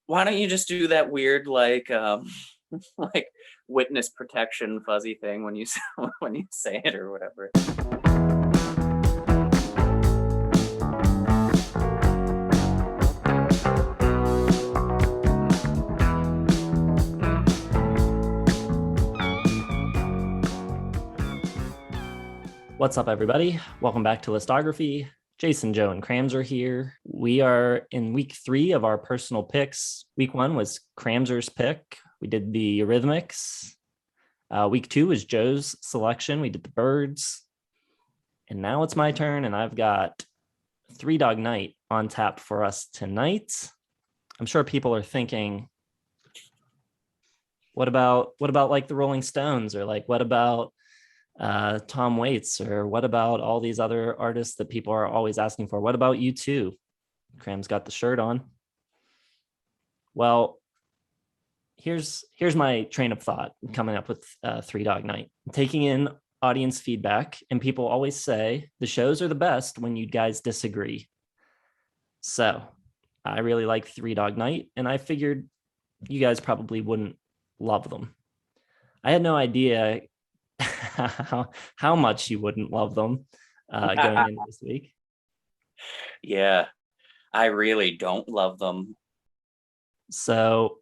why don't you just do that weird like like witness protection fuzzy thing when you when you say it or whatever. What's up, everybody? Welcome back to Listography. Jason, Joe, and Crams are here. We are in week 3 of our personal picks. Week 1 was Cramser's pick. We did the Eurythmics. Week 2 was Joe's selection. We did the Birds. And now it's my turn, and I've got Three Dog Night on tap for us tonight. I'm sure people are thinking, what about like the Rolling Stones, or like what about Tom Waits, or what about all these other artists that people are always asking for? What about U2? Cram's got the shirt on. Well, here's my train of thought coming up with Three Dog Night. Taking in audience feedback, and people always say the shows are the best when you guys disagree. So I really like Three Dog Night, and I figured you guys probably wouldn't love them. I had no idea how much you wouldn't love them going into this week. Yeah, I really don't love them. So,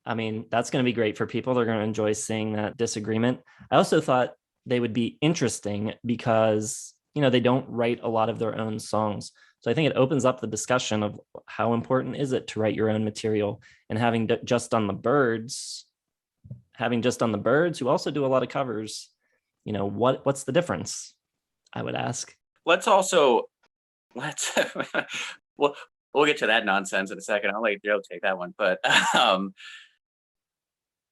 I mean, that's going to be great for people. They're going to enjoy seeing that disagreement. I also thought they would be interesting because, you know, they don't write a lot of their own songs. So I think it opens up the discussion of how important is it to write your own material, and having just done the Birds, who also do a lot of covers, you know, what's the difference? I would ask. Let's we'll get to that nonsense in a second. I'll let Joe take that one. But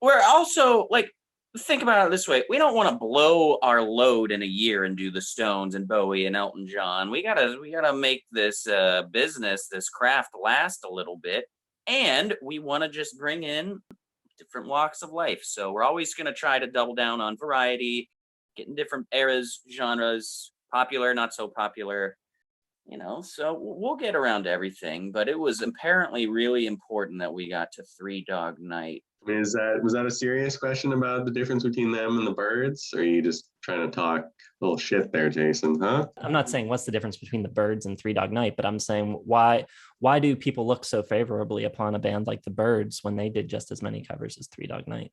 we're also like, think about it this way. We don't want to blow our load in a year and do the Stones and Bowie and Elton John. We gotta make this business, this craft last a little bit. And we want to just bring in different walks of life. So we're always going to try to double down on variety, getting different eras, genres, popular, not so popular, you know, so we'll get around to everything. But it was apparently really important that we got to Three Dog Night. I mean, was that a serious question about the difference between them and the Birds? Or are you just trying to talk a little shit there, Jason, huh? I'm not saying what's the difference between the Birds and Three Dog Night, but I'm saying why do people look so favorably upon a band like the Birds when they did just as many covers as Three Dog Night?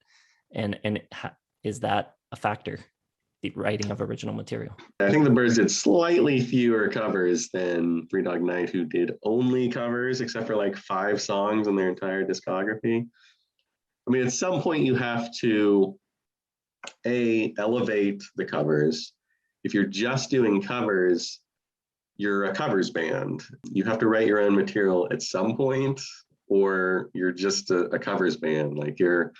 And is that a factor, the writing of original material? I think the Birds did slightly fewer covers than Three Dog Night, who did only covers, except for like 5 songs in their entire discography. I mean, at some point you have to elevate the covers. If you're just doing covers, you're a covers band. You have to write your own material at some point, or you're just a covers band. Like, you're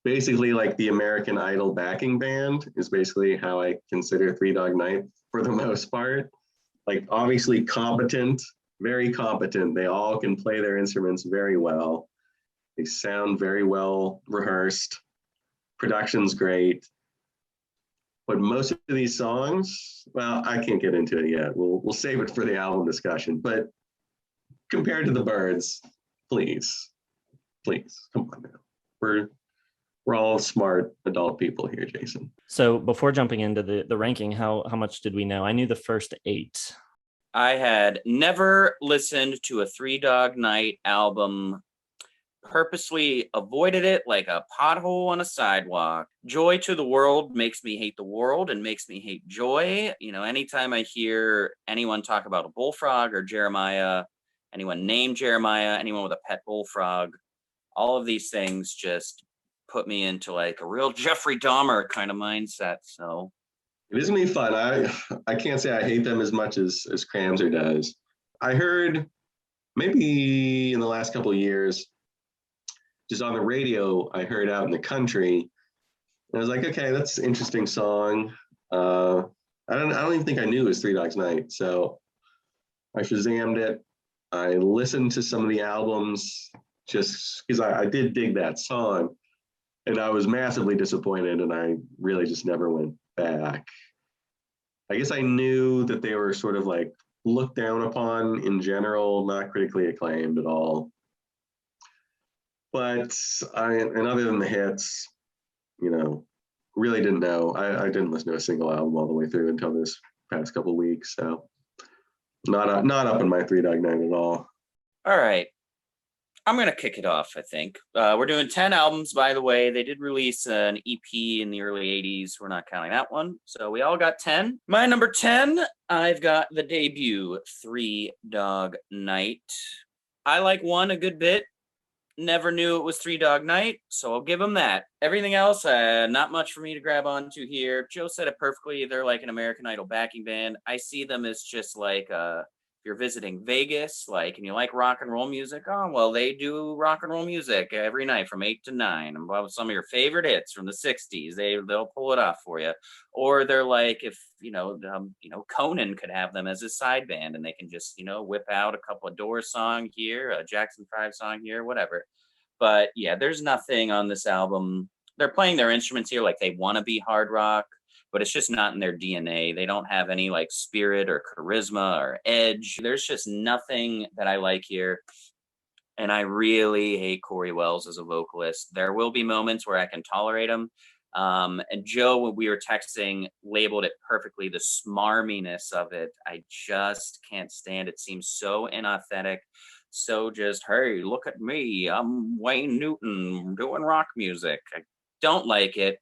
basically like the American Idol backing band is basically how I consider Three Dog Night for the most part. Like, obviously competent, very competent. They all can play their instruments very well. They sound very well rehearsed. Production's great. But most of these songs, well, I can't get into it yet. We'll save it for the album discussion. But compared to the Birds, please, come on now. We're all smart adult people here, Jason. So before jumping into the ranking, how much did we know? I knew the first 8. I had never listened to a Three Dog Night album, purposely avoided it like a pothole on a sidewalk. Joy to the World makes me hate the world and makes me hate joy. You know, anytime I hear anyone talk about a bullfrog or Jeremiah, anyone named Jeremiah, anyone with a pet bullfrog, all of these things just put me into like a real Jeffrey Dahmer kind of mindset. So it is gonna be fun. I can't say I hate them as much as Cramser does. I heard maybe in the last couple of years, just on the radio, I heard out in the country, and I was like, okay, that's an interesting song. I don't even think I knew it was Three Dogs Night. So I Shazammed it. I listened to some of the albums just because I did dig that song, and I was massively disappointed, and I really just never went back. I guess I knew that they were sort of like looked down upon in general, not critically acclaimed at all. But and other than the hits, you know, really didn't know. I didn't listen to a single album all the way through until this past couple weeks. So not up in my Three Dog Night at all. All right. I'm going to kick it off, I think. We're doing 10 albums, by the way. They did release an EP in the early 80s. We're not counting that one. So we all got 10. My number 10, I've got the debut, Three Dog Night. I like one a good bit. Never knew it was Three Dog Night, so I'll give them that. Everything else, not much for me to grab onto here. Joe said it perfectly. They're like an American Idol backing band. I see them as just like if you're visiting Vegas, like, and you like rock and roll music, oh, well, they do rock and roll music every night from 8 to 9. And some of your favorite hits from the 60s, they'll pull it off for you. Or they're like, if, Conan could have them as a side band and they can just, whip out a couple of Doors song here, a Jackson 5 song here, whatever. But yeah, there's nothing on this album. They're playing their instruments here like they want to be hard rock, but it's just not in their DNA. They don't have any like spirit or charisma or edge. There's just nothing that I like here. And I really hate Cory Wells as a vocalist. There will be moments where I can tolerate him. And Joe, when we were texting, labeled it perfectly, the smarminess of it. I just can't stand it. Seems so inauthentic. So just, hey, look at me. I'm Wayne Newton doing rock music. I don't like it.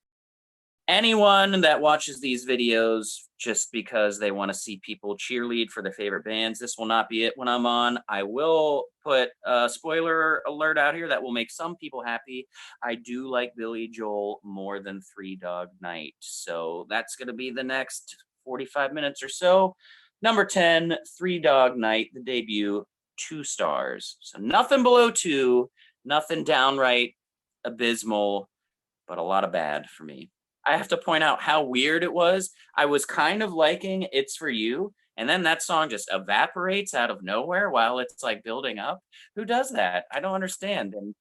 Anyone that watches these videos just because they want to see people cheerlead for their favorite bands, this will not be it when I'm on. I will put a spoiler alert out here that will make some people happy. I do like Billy Joel more than Three Dog Night. So that's going to be the next 45 minutes or so. Number 10, Three Dog Night, the debut, 2 stars. So nothing below 2, nothing downright abysmal, but a lot of bad for me. I have to point out how weird it was. I was kind of liking It's For You, and then that song just evaporates out of nowhere while it's like building up. Who does that? I don't understand. And,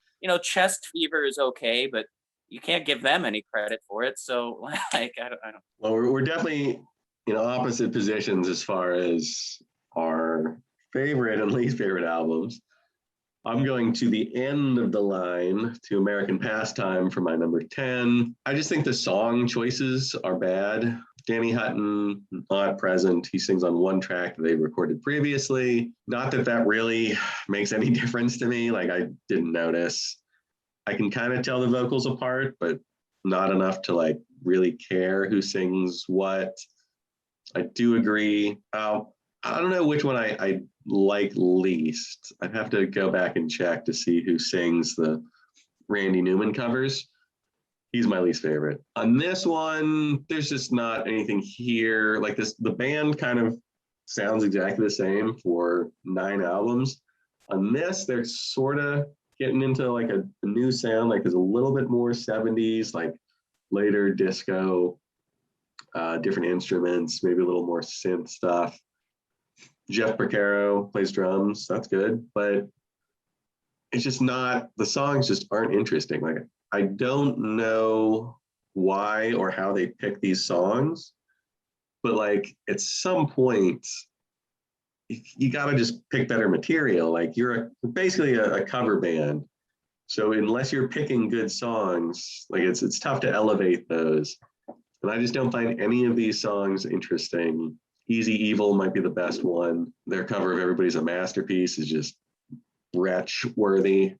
Chest Fever is okay, but you can't give them any credit for it. So, like, I don't. Well, we're definitely in opposite positions as far as our favorite and least favorite albums. I'm going to the end of the line to American Pastime for my number 10. I just think the song choices are bad. Danny Hutton, not present. He sings on one track that they recorded previously. Not that that really makes any difference to me. Like, I didn't notice. I can kind of tell the vocals apart, but not enough to like really care who sings what. I do agree. I don't know which one I like least. I'd have to go back and check to see who sings the Randy Newman covers. He's my least favorite. On this one, there's just not anything here. Like this, the band kind of sounds exactly the same for 9 albums. On this, they're sort of getting into like a new sound. Like there's a little bit more 70s, like later disco, different instruments, maybe a little more synth stuff. Jeff Porcaro plays drums. That's good. But it's just not, the songs just aren't interesting. Like, I don't know why or how they pick these songs, but like at some point, you got to just pick better material. Like you're basically a cover band. So unless you're picking good songs, like it's tough to elevate those. And I just don't find any of these songs interesting. Easy Evil might be the best one. Their cover of Everybody's a Masterpiece is just wretch worthy.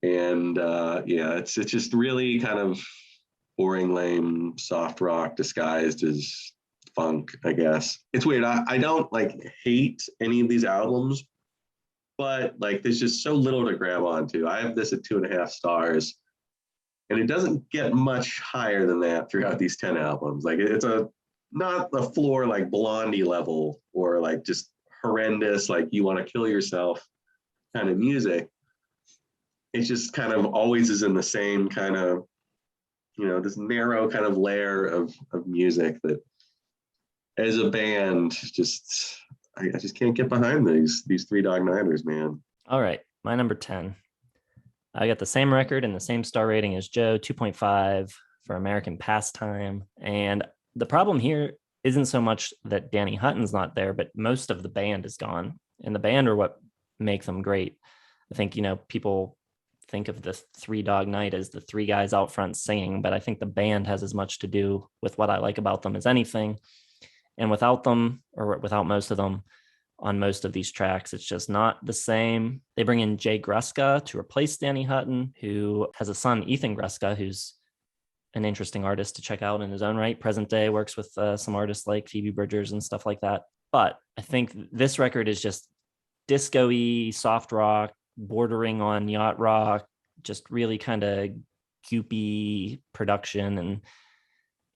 And it's just really kind of boring, lame, soft rock disguised as funk, I guess. It's weird. I don't like hate any of these albums, but like there's just so little to grab onto. I have this at 2.5 stars, and it doesn't get much higher than that throughout these 10 albums. Like it's not a floor like Blondie level or like just horrendous, like you want to kill yourself kind of music. It just kind of always is in the same kind of, this narrow kind of layer of music that as a band, I just can't get behind these Three Dog Nighters, man. All right. My number 10. I got the same record and the same star rating as Joe, 2.5 for American Pastime. And the problem here isn't so much that Danny Hutton's not there, but most of the band is gone. And the band are what make them great. I think, people think of the Three Dog Night as the three guys out front singing, but I think the band has as much to do with what I like about them as anything. And without them, or without most of them, on most of these tracks, it's just not the same. They bring in Jay Gruska to replace Danny Hutton, who has a son, Ethan Gruska, who's an interesting artist to check out in his own right. Present day, works with some artists like Phoebe Bridgers and stuff like that. But I think this record is just disco-y, soft rock, bordering on yacht rock, just really kind of goopy production, and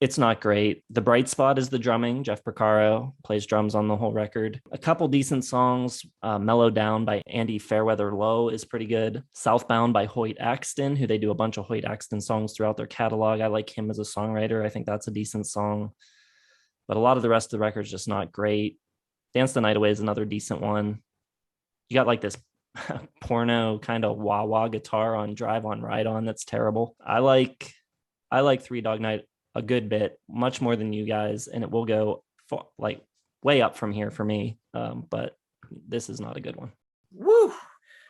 it's not great. The bright spot is the drumming. Jeff Porcaro plays drums on the whole record. A couple decent songs. Mellow Down by Andy Fairweather Lowe is pretty good. Southbound by Hoyt Axton, who they do a bunch of Hoyt Axton songs throughout their catalog. I like him as a songwriter. I think that's a decent song. But a lot of the rest of the record is just not great. Dance the Night Away is another decent one. You got like this porno kind of wah-wah guitar on Drive On Ride On that's terrible. I like Three Dog Night a good bit, much more than you guys, and it will go like way up from here for me. But this is not a good one. Woo!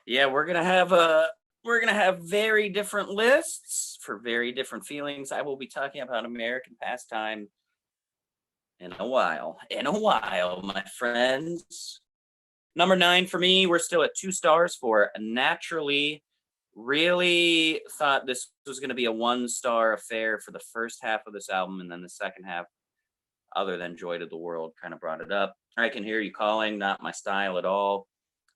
Yeah, we're gonna have very different lists for very different feelings. I will be talking about American Pastime in a while, my friends. Number 9 for me, we're still at 2 stars for Naturally. Really thought this was going to be a 1-star affair for the first half of this album, and then the second half, other than Joy to the World, kind of brought it up. I Can Hear You Calling, not my style at all.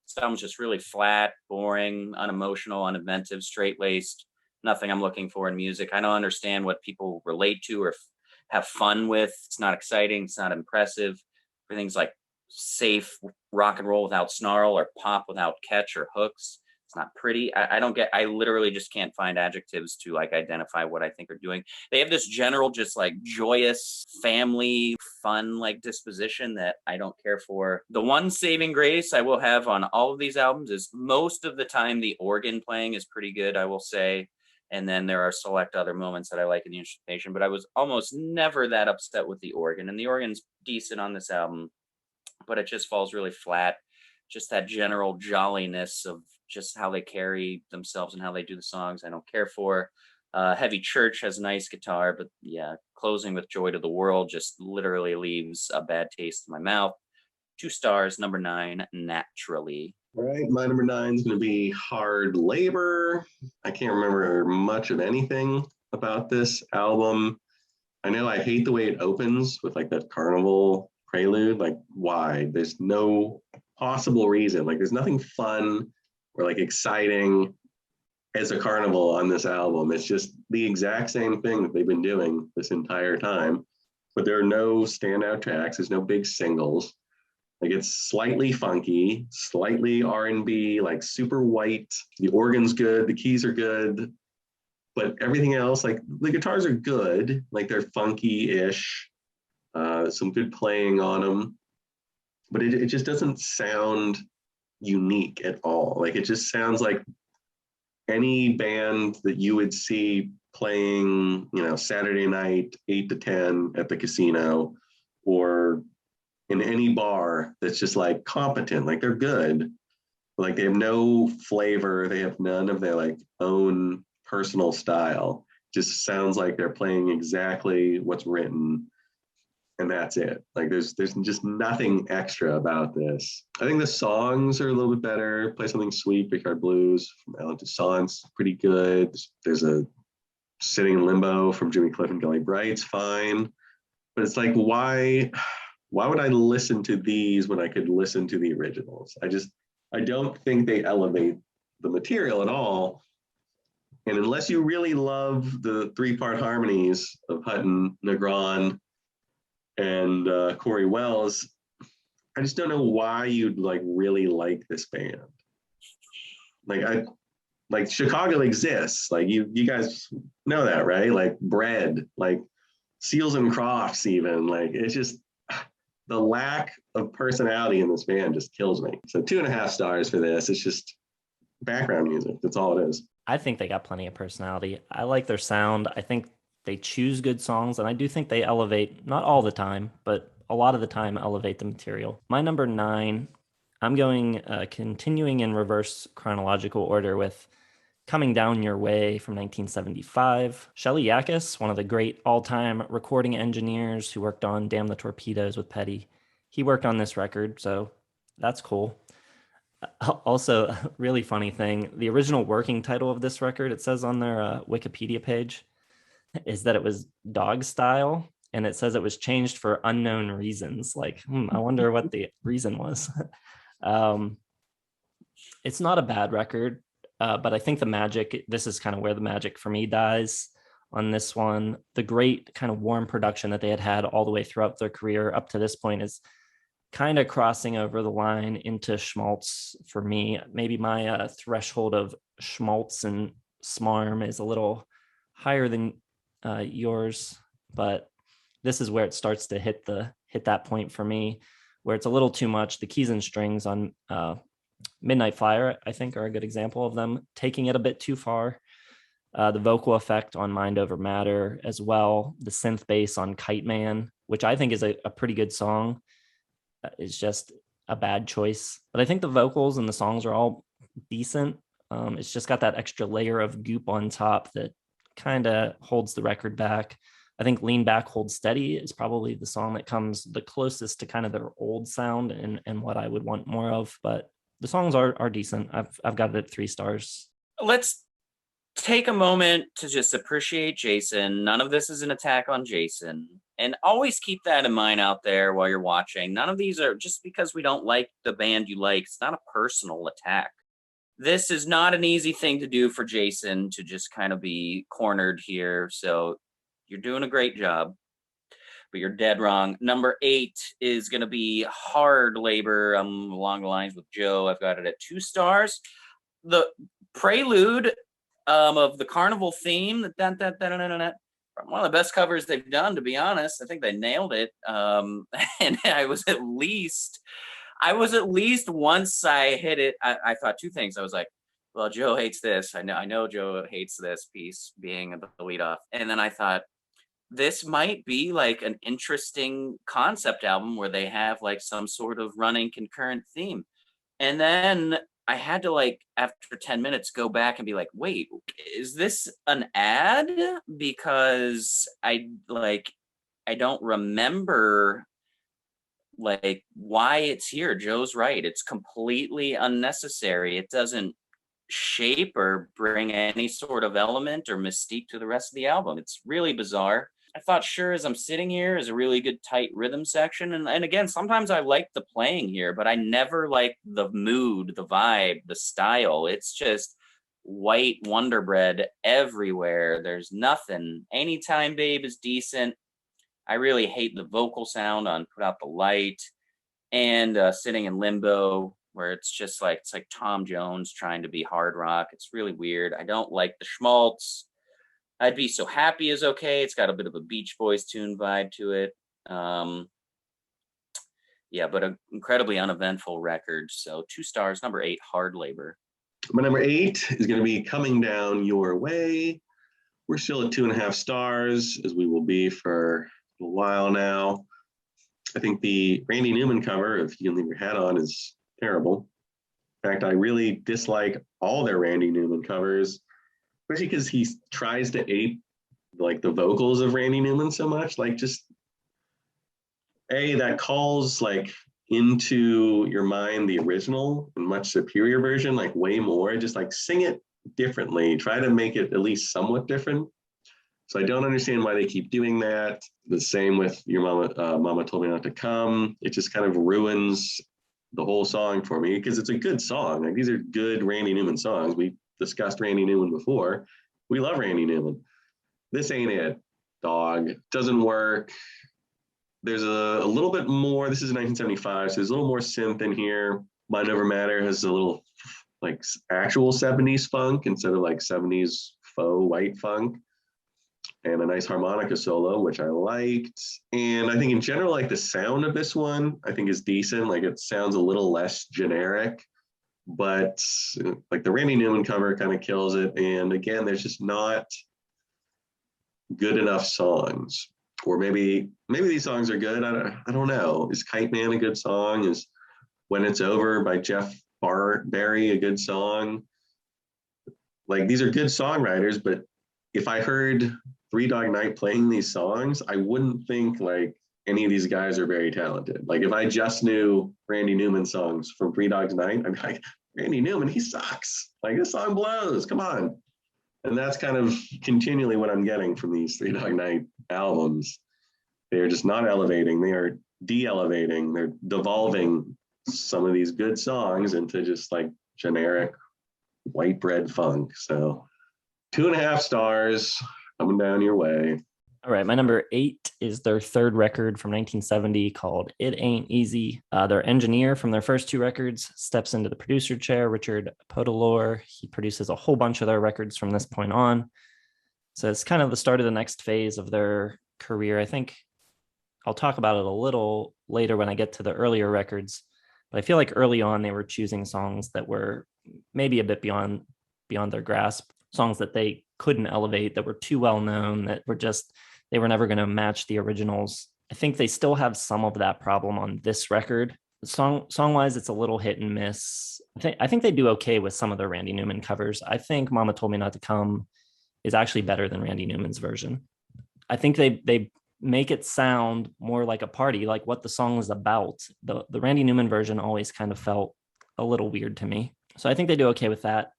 This album's just really flat, boring, unemotional, uninventive, straight-laced. Nothing I'm looking for in music. I don't understand what people relate to or have fun with. It's not exciting. It's not impressive. Everything's like safe rock and roll without snarl, or pop without catch or hooks. It's not pretty. I literally just can't find adjectives to like identify what I think are doing. They have this general, just like joyous, family, fun, like disposition that I don't care for. The one saving grace I will have on all of these albums is most of the time the organ playing is pretty good, I will say. And then there are select other moments that I like in the instrumentation, but I was almost never that upset with the organ. And the organ's decent on this album, but it just falls really flat. Just that general jolliness of just how they carry themselves and how they do the songs, I don't care for. Heavy Church has nice guitar, but yeah, closing with Joy to the World just literally leaves a bad taste in my mouth. 2 stars, number 9, Naturally. All right, my number 9 is going to be Hard Labor. I can't remember much of anything about this album. I know I hate the way it opens with like that carnival prelude. Like, why? There's no possible reason. Like, there's nothing fun or like exciting as a carnival on this album. It's just the exact same thing that they've been doing this entire time, but there are no standout tracks. There's no big singles. Like, it's slightly funky, slightly R&B, like super white. The organ's good, the keys are good, but everything else, like the guitars are good, like they're funky-ish, some good playing on them, but it just doesn't sound unique at all. Like, it just sounds like any band that you would see playing, Saturday night, 8 to 10 at the casino, or in any bar that's just like competent. Like, they're good, but like they have no flavor. They have none of their like own personal style. Just sounds like they're playing exactly what's written, and that's it. Like, there's just nothing extra about this. I think the songs are a little bit better. Play Something Sweet, Big Hard Blues from Alan Toussaint's pretty good. There's a Sitting in Limbo from Jimmy Cliff and Gelly Bright's fine. But it's like, why would I listen to these when I could listen to the originals? I don't think they elevate the material at all. And unless you really love the 3-part harmonies of Hutton, Negron, and Cory Wells, I just don't know why you'd like really like this band. Like Chicago exists. Like, you guys know that, right? Like Bread, like Seals and Crofts, even. Like, it's just the lack of personality in this band just kills me. So 2.5 stars for this. It's just background music. That's all it is. I think they got plenty of personality. I like their sound. I think they choose good songs, and I do think they elevate, not all the time, but a lot of the time elevate the material. My number 9, I'm going continuing in reverse chronological order with Coming Down Your Way from 1975. Shelley Yakis, one of the great all-time recording engineers who worked on Damn the Torpedoes with Petty. He worked on this record, so that's cool. Also, a really funny thing, the original working title of this record, it says on their Wikipedia page, is that it was Dog Style, and it says it was changed for unknown reasons. Like, I wonder what the reason was. It's not a bad record, but I think the magic, this is kind of where the magic for me dies on this one. The great kind of warm production that they had all the way throughout their career up to this point is kind of crossing over the line into schmaltz for me. Maybe my threshold of schmaltz and smarm is a little higher than yours, but this is where it starts to hit that point for me, where it's a little too much. The keys and strings on Midnight Flyer, I think, are a good example of them taking it a bit too far. The vocal effect on Mind Over Matter as well. The synth bass on Kite Man, which I think is a pretty good song, is just a bad choice. But I think the vocals and the songs are all decent. It's just got that extra layer of goop on top that kind of holds the record back. I think Lean Back, Hold Steady is probably the song that comes the closest to kind of their old sound and what I would want more of. But the songs are decent. I've got it at 3 stars. Let's take a moment to just appreciate Jason. None of this is an attack on Jason. And always keep that in mind out there while you're watching. None of these are just because we don't like the band you like. It's not a personal attack. This is not an easy thing to do for Jason to just kind of be cornered here. So you're doing a great job, but you're dead wrong. Number 8 is going to be Hard Labor. I'm along the lines with Joe. I've got it at 2 stars. The prelude of the carnival theme, one of the best covers they've done, to be honest. I think they nailed it. And I was at least once I hit it, I thought 2 things. I was like, well, Joe hates this. I know Joe hates this piece being the lead off. And then I thought, this might be like an interesting concept album where they have like some sort of running concurrent theme. And then I had to, like, after 10 minutes, go back and be like, wait, is this an ad? Because I don't remember like why it's here. Joe's right. It's completely unnecessary. It doesn't shape or bring any sort of element or mystique to the rest of the album. It's really bizarre. I thought Sure As I'm Sitting Here is a really good tight rhythm section. And again, sometimes I like the playing here, but I never like the mood, the vibe, the style. It's just white Wonder Bread everywhere. There's nothing. Anytime Babe is decent. I really hate the vocal sound on Put Out the Light and Sitting in Limbo, where it's just like, it's like Tom Jones trying to be hard rock. It's really weird. I don't like the schmaltz. I'd Be So Happy is okay. It's got a bit of a Beach Boys tune vibe to it. Yeah, but an incredibly uneventful record. So 2 stars. Number 8, Hard Labor. My number 8 is going to be Coming Down Your Way. We're still at 2.5 stars, as we will be for a while now. I think the Randy Newman cover of You Can Leave Your Hat On is terrible. In fact, I really dislike all their Randy Newman covers, especially because he tries to ape like the vocals of Randy Newman so much. Like, just that calls like into your mind the original and much superior version, like way more. Just like sing it differently. Try to make it at least somewhat different. So I don't understand why they keep doing that. The same with Your Mama Told Me Not to Come. It just kind of ruins the whole song for me, because it's a good song. Like, these are good Randy Newman songs. We discussed Randy Newman before. We love Randy Newman. This ain't it, dog. Doesn't work. There's a little bit more. This is 1975, so there's a little more synth in here. Mind Over Matter has a little like actual 70s funk instead of like 70s faux white funk, and a nice harmonica solo, which I liked. And I think in general, like the sound of this one, I think is decent. Like, it sounds a little less generic, but like the Randy Newman cover kind of kills it. And again, there's just not good enough songs. Or maybe these songs are good. I don't know. Is Kite Man a good song? Is When It's Over by Jeff Barry a good song? like these are good songwriters, but if I heard Three Dog Night playing these songs, I wouldn't think like any of these guys are very talented. Like if I just knew Randy Newman songs from Three Dogs Night, I'd be like, Randy Newman, he sucks. Like this song blows, come on. And that's kind of continually what I'm getting from these Three Dog Night albums. They're just not elevating, they are de-elevating, they're devolving some of these good songs into just like generic white bread funk. So 2.5 stars coming down your way. All right, my number 8 is their third record from 1970 called It Ain't Easy. Their engineer from their first 2 records steps into the producer chair, Richard Podolor. He produces a whole bunch of their records from this point on. So it's kind of the start of the next phase of their career. I think I'll talk about it a little later when I get to the earlier records, but I feel like early on they were choosing songs that were maybe a bit beyond their grasp, songs that they couldn't elevate, that were too well known, that were just, they were never going to match the originals. I think they still have some of that problem on this record. Song wise, it's a little hit and miss. I think they do okay with some of their Randy Newman covers. I think Mama Told Me Not to Come is actually better than Randy Newman's version. I think they make it sound more like a party, like what the song is about. The Randy Newman version always kind of felt a little weird to me. So I think they do okay with that.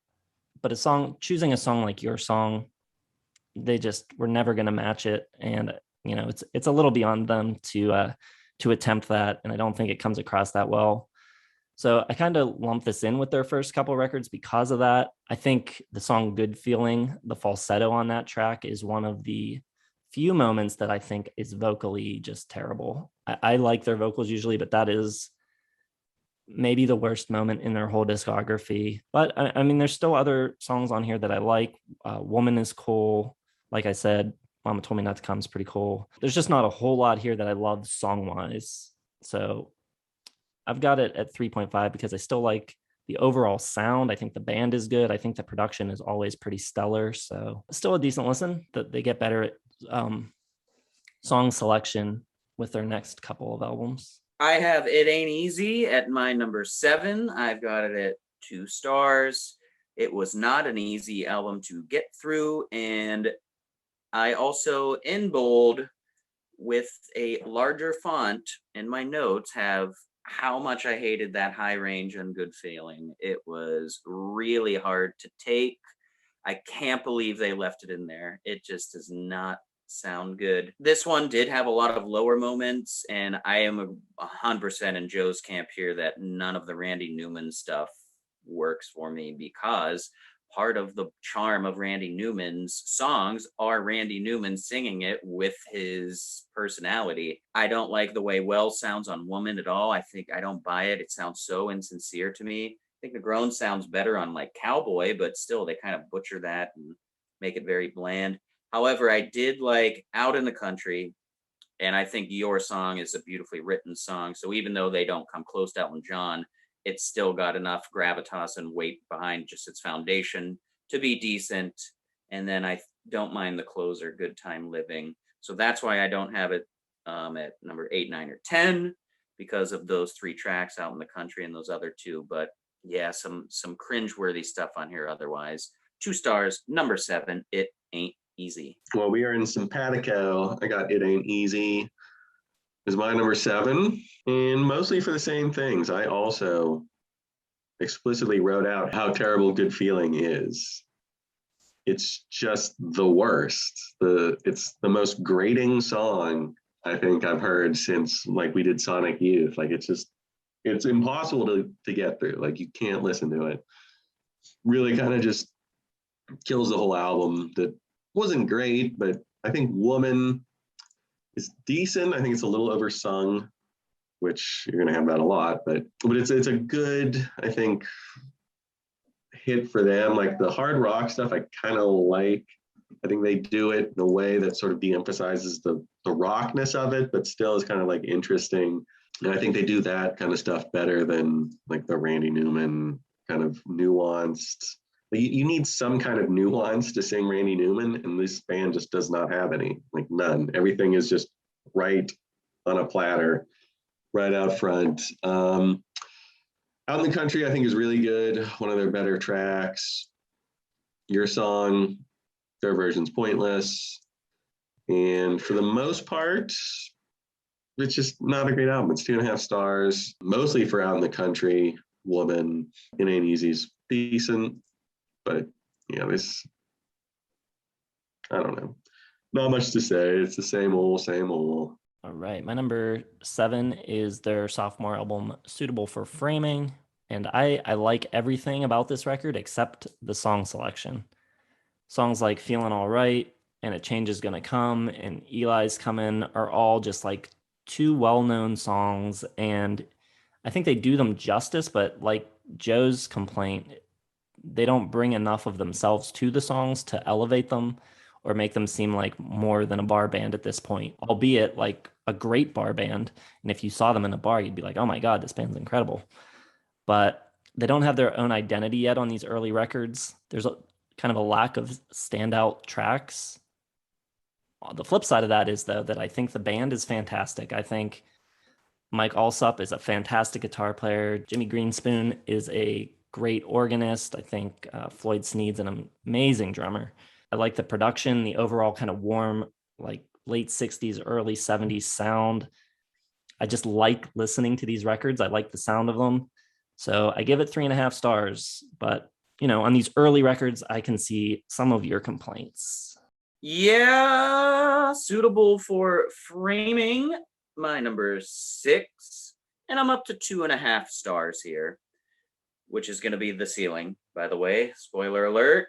But choosing a song like Your Song, they just were never going to match it. And, you know, it's a little beyond them to attempt that. And I don't think it comes across that well. So I kind of lump this in with their first couple records because of that. I think the song Good Feeling, the falsetto on that track, is one of the few moments that I think is vocally just terrible. I like their vocals usually, but that is maybe the worst moment in their whole discography. But I mean, there's still other songs on here that I like. Woman is cool. Like I said, Mama Told Me Not to Come is pretty cool. There's just not a whole lot here that I love song-wise. So I've got it at 3.5 because I still like the overall sound. I think the band is good. I think the production is always pretty stellar. So still a decent listen. That they get better at song selection with their next couple of albums. I have It Ain't Easy at my number 7. I've got it at 2 stars. It was not an easy album to get through. And I also, in bold, with a larger font in my notes, have how much I hated that high range and Good Feeling. It was really hard to take. I can't believe they left it in there. It just does not sound good. This one did have a lot of lower moments, and I am 100% in Joe's camp here that none of the Randy Newman stuff works for me, because part of the charm of Randy Newman's songs are Randy Newman singing it with his personality. I don't like the way Wells sounds on Woman at all. I don't buy it. It sounds so insincere to me. I think Negron sounds better on like Cowboy, but still they kind of butcher that and make it very bland. However, I did like Out in the Country, and I think Your Song is a beautifully written song. So even though they don't come close to Elton John, it's still got enough gravitas and weight behind just its foundation to be decent. And then I don't mind the closer, Good Time Living. So that's why I don't have it at number 8, 9, or 10, because of those 3 tracks, Out in the Country and those other 2. But yeah, some cringeworthy stuff on here otherwise. 2 stars, number 7, It Ain't Easy. Well, we are in simpatico. I got It Ain't Easy is my number 7, and mostly for the same things. I also explicitly wrote out how terrible Good Feeling is. It's just the worst. It's the most grating song I think I've heard since like we did Sonic Youth. Like it's impossible to get through. Like you can't listen to it. Really kind of just kills the whole album. That wasn't great, but I think Woman is decent. I think it's a little oversung, which you're gonna have that a lot, but it's a good, I think, hit for them. Like the hard rock stuff I kind of like. I think they do it in a way that sort of de-emphasizes the rockness of it, but still is kind of like interesting. And I think they do that kind of stuff better than like the Randy Newman kind of nuanced. You need some kind of nuance to sing Randy Newman, and this band just does not have any, like none. Everything is just right on a platter, right out front. Out in the Country, I think, is really good. One of their better tracks. your song, their version's pointless. And for the most part, it's just not a great album. It's 2.5 stars, mostly for Out in the Country, Woman, It Ain't Easy's decent, but this, I don't know. Not much to say. It's the same old, same old. All right. My number 7 is their sophomore album, Suitable for Framing. And I like everything about this record except the song selection. Songs like Feeling All Right and A Change Is Gonna Come and Eli's Comin' are all just like two well-known songs. And I think they do them justice, but like Joe's complaint, they don't bring enough of themselves to the songs to elevate them or make them seem like more than a bar band at this point, albeit like a great bar band. And if you saw them in a bar, you'd be like, oh my God, this band's incredible. But they don't have their own identity yet on these early records. There's kind of a lack of standout tracks. The flip side of that is, though, that I think the band is fantastic. I think Mike Allsup is a fantastic guitar player. Jimmy Greenspoon is a great organist. I think Floyd Sneed's an amazing drummer. I like the production, the overall kind of warm, like late 60s, early 70s sound. I just like listening to these records. I like the sound of them. So I give it 3.5 stars. But, on these early records, I can see some of your complaints. Yeah, Suitable for Framing, my number 6. And I'm up to 2.5 stars here, which is going to be the ceiling, by the way. Spoiler alert.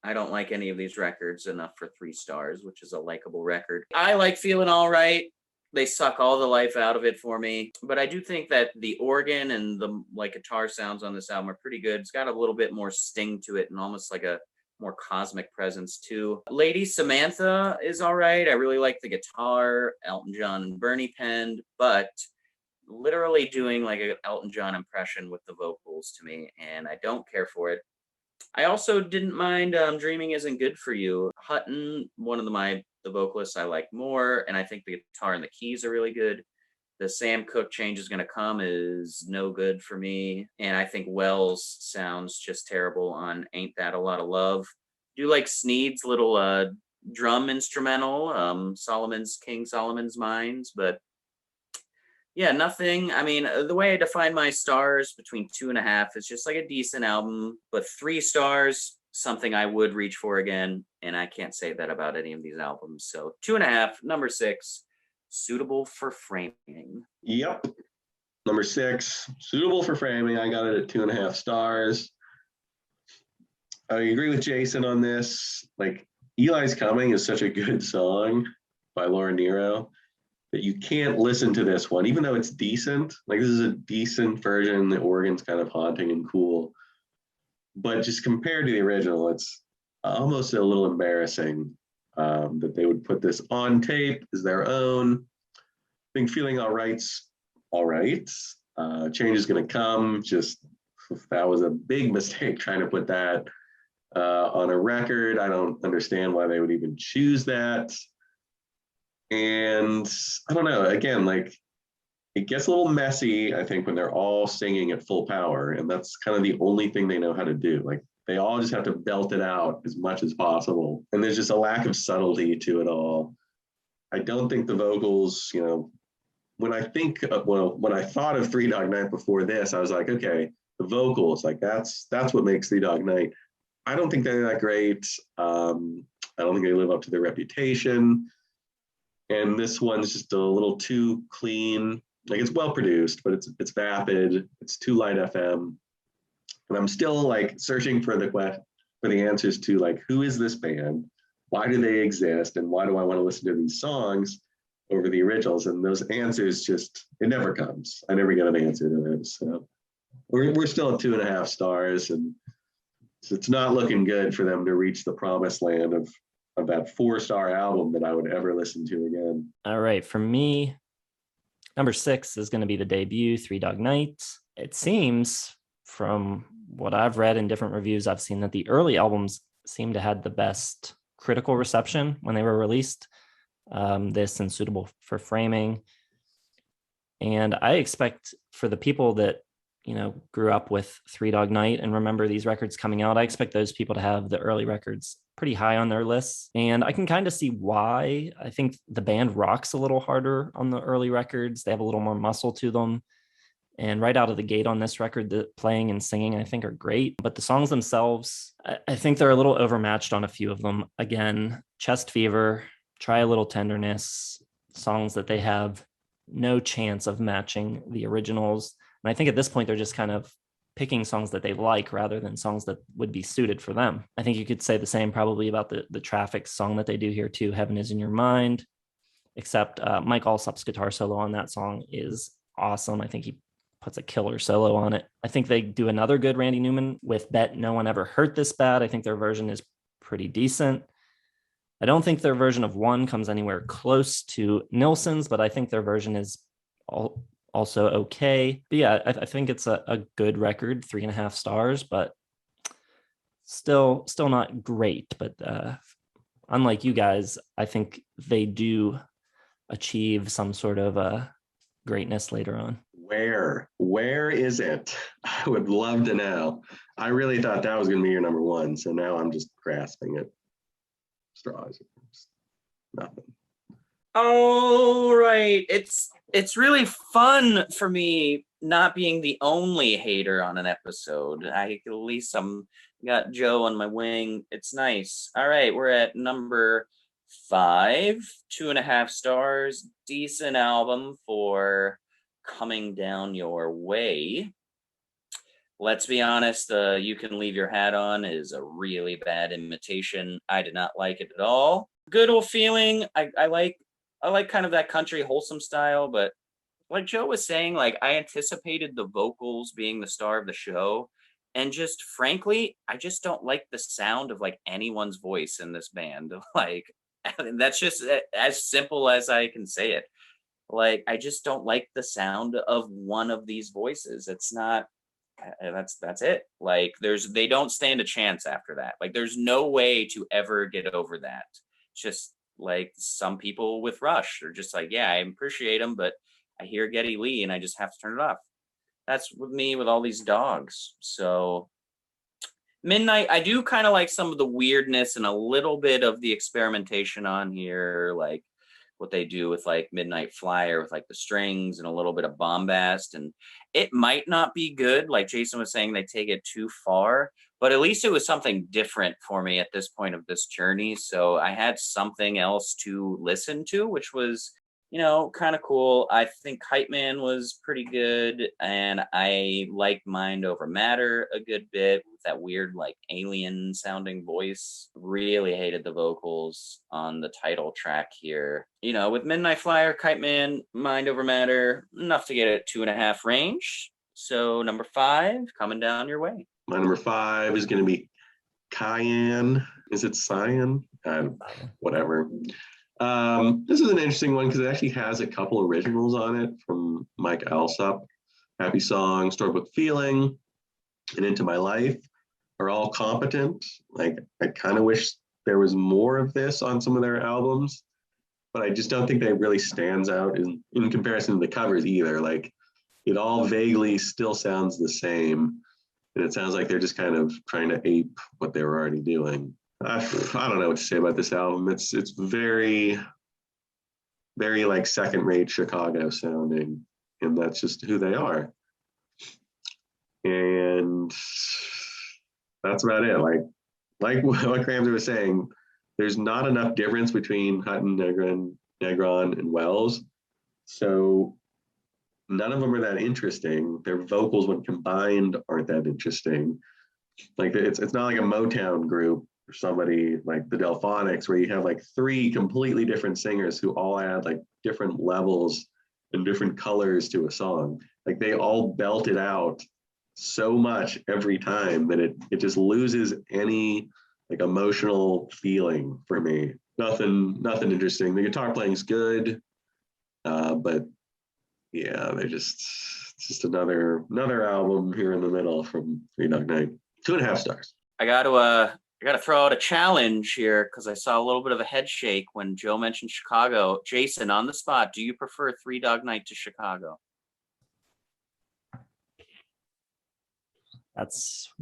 I don't like any of these records enough for 3 stars, which is a likable record. I like Feeling All Right. They suck all the life out of it for me. But I do think that the organ and the guitar sounds on this album are pretty good. It's got a little bit more sting to it and almost like a more cosmic presence too. Lady Samantha is all right. I really like the guitar. Elton John and Bernie penned, but literally doing like an Elton John impression with the vocals to me, and I don't care for it. I also didn't mind Dreaming Isn't Good for You. Hutton, one of the vocalists I like more, and I think the guitar and the keys are really good. The Sam Cooke Change Is Gonna Come is no good for me, and I think Wells sounds just terrible on Ain't That a Lot of Love. Do like Sneed's little drum instrumental, King Solomon's Mines, but yeah, nothing. I mean, the way I define my stars between 2.5 is just like a decent album, but 3 stars, something I would reach for again. And I can't say that about any of these albums. So 2.5, number 6, Suitable for Framing. Yep. Number 6, Suitable for Framing. I got it at 2.5 stars. I agree with Jason on this. Like, Eli's Coming is such a good song by Laura Nero that you can't listen to this one, even though it's decent. Like, this is a decent version. The organ's kind of haunting and cool. But just compared to the original, it's almost a little embarrassing that they would put this on tape as their own. I think Feeling All Right's all right. Change Is Gonna Come. Just, that was a big mistake trying to put that on a record. I don't understand why they would even choose that. And I don't know, again, like, it gets a little messy, I think, when they're all singing at full power. And that's kind of the only thing they know how to do. Like, they all just have to belt it out as much as possible. And there's just a lack of subtlety to it all. I don't think the vocals, when I think of, when I thought of Three Dog Night before this, I was like, okay, the vocals, like that's what makes Three Dog Night. I don't think they're that great. I don't think they live up to their reputation. And this one's just a little too clean. Like, it's well produced, but it's vapid. It's too light FM. And I'm still like searching for the answers to, like, who is this band? Why do they exist? And why do I want to listen to these songs over the originals? And those answers just, it never comes. I never get an answer to this. So we're still at 2.5 stars, and it's not looking good for them to reach the promised land of that 4-star album that I would ever listen to again. All right, for me, number 6 is going to be the debut, Three Dog Night. It seems, from what I've read in different reviews, I've seen that the early albums seem to have the best critical reception when they were released. This and Suitable for Framing. And I expect for the people that, grew up with Three Dog Night and remember these records coming out, I expect those people to have the early records pretty high on their lists. And I can kind of see why. I think the band rocks a little harder on the early records. They have a little more muscle to them. And right out of the gate on this record, the playing and singing, I think, are great. But the songs themselves, I think they're a little overmatched on a few of them. Again, Chest Fever, Try a Little Tenderness, songs that they have no chance of matching the originals. And I think at this point, they're just kind of picking songs that they like rather than songs that would be suited for them. I think you could say the same probably about the Traffic song that they do here too, Heaven Is in Your Mind, except Mike Allsup's guitar solo on that song is awesome. I think he puts a killer solo on it. I think they do another good Randy Newman with Bet No One Ever Hurt This Bad. I think their version is pretty decent. I don't think their version of One comes anywhere close to Nilsson's, but I think their version is also okay. But yeah, I think it's a good record, 3.5 stars, but still not great. But unlike you guys, I think they do achieve some sort of greatness later on. Where is it? I would love to know. I really thought that was going to be your number one, so now I'm just grasping at straws. Nothing. All right. It's really fun for me not being the only hater on an episode. At least I'm got Joe on my wing. It's nice. All right, we're at number 5, 2.5 stars. Decent album for Coming Down Your Way. Let's be honest, You Can Leave Your Hat On is a really bad imitation. I did not like it at all. Good old feeling. I like kind of that country wholesome style, but like Joe was saying, like I anticipated the vocals being the star of the show, and just frankly, I just don't like the sound of like anyone's voice in this band. Like that's just as simple as I can say it. Like I just don't like the sound of one of these voices. It's not. That's it. Like they don't stand a chance after that. Like there's no way to ever get over that. Just like some people with Rush are just like, yeah, I appreciate them, but I hear Geddy Lee and I just have to turn it off. That's with me with all these dogs. So Midnight, I do kind of like some of the weirdness and a little bit of the experimentation on here, like what they do with like Midnight Flyer with like the strings and a little bit of bombast. And it might not be good. Like Jason was saying, they take it too far, but at least it was something different for me at this point of this journey. So I had something else to listen to, which was, kind of cool. I think Hype Man was pretty good. And I liked Mind Over Matter a good bit with that weird, like alien sounding voice. Really hated the vocals on the title track here. With Midnight Flyer, Kite Man, Mind Over Matter, enough to get it 2.5 range. So number 5, Coming Down Your Way. My number 5 is going to be Cayenne. Is it Cyan? Whatever. This is an interesting one because it actually has a couple originals on it from Mike Allsup. Happy Song, Storybook Feeling, and Into My Life are all competent. Like I kind of wish there was more of this on some of their albums, but I just don't think they really stands out in comparison to the covers either. Like it all vaguely still sounds the same, and it sounds like they're just kind of trying to ape what they were already doing. I don't know what to say about this album. It's very, very like second-rate Chicago sounding, and that's just who they are. And that's about it. Like what Cramsey was saying, there's not enough difference between Hutton, Negron, and Wells. So none of them are that interesting. Their vocals, when combined, aren't that interesting. Like it's not like a Motown group or somebody like the Delphonics where you have like 3 completely different singers who all add like different levels and different colors to a song. Like they all belt it out so much every time that it just loses any like emotional feeling for me. Nothing interesting. The guitar playing is good, but yeah, it's just another album here in the middle from Three Dog Night. 2.5 stars. I got to throw out a challenge here because I saw a little bit of a head shake when Joe mentioned Chicago. Jason, on the spot, do you prefer Three Dog Night to Chicago? That's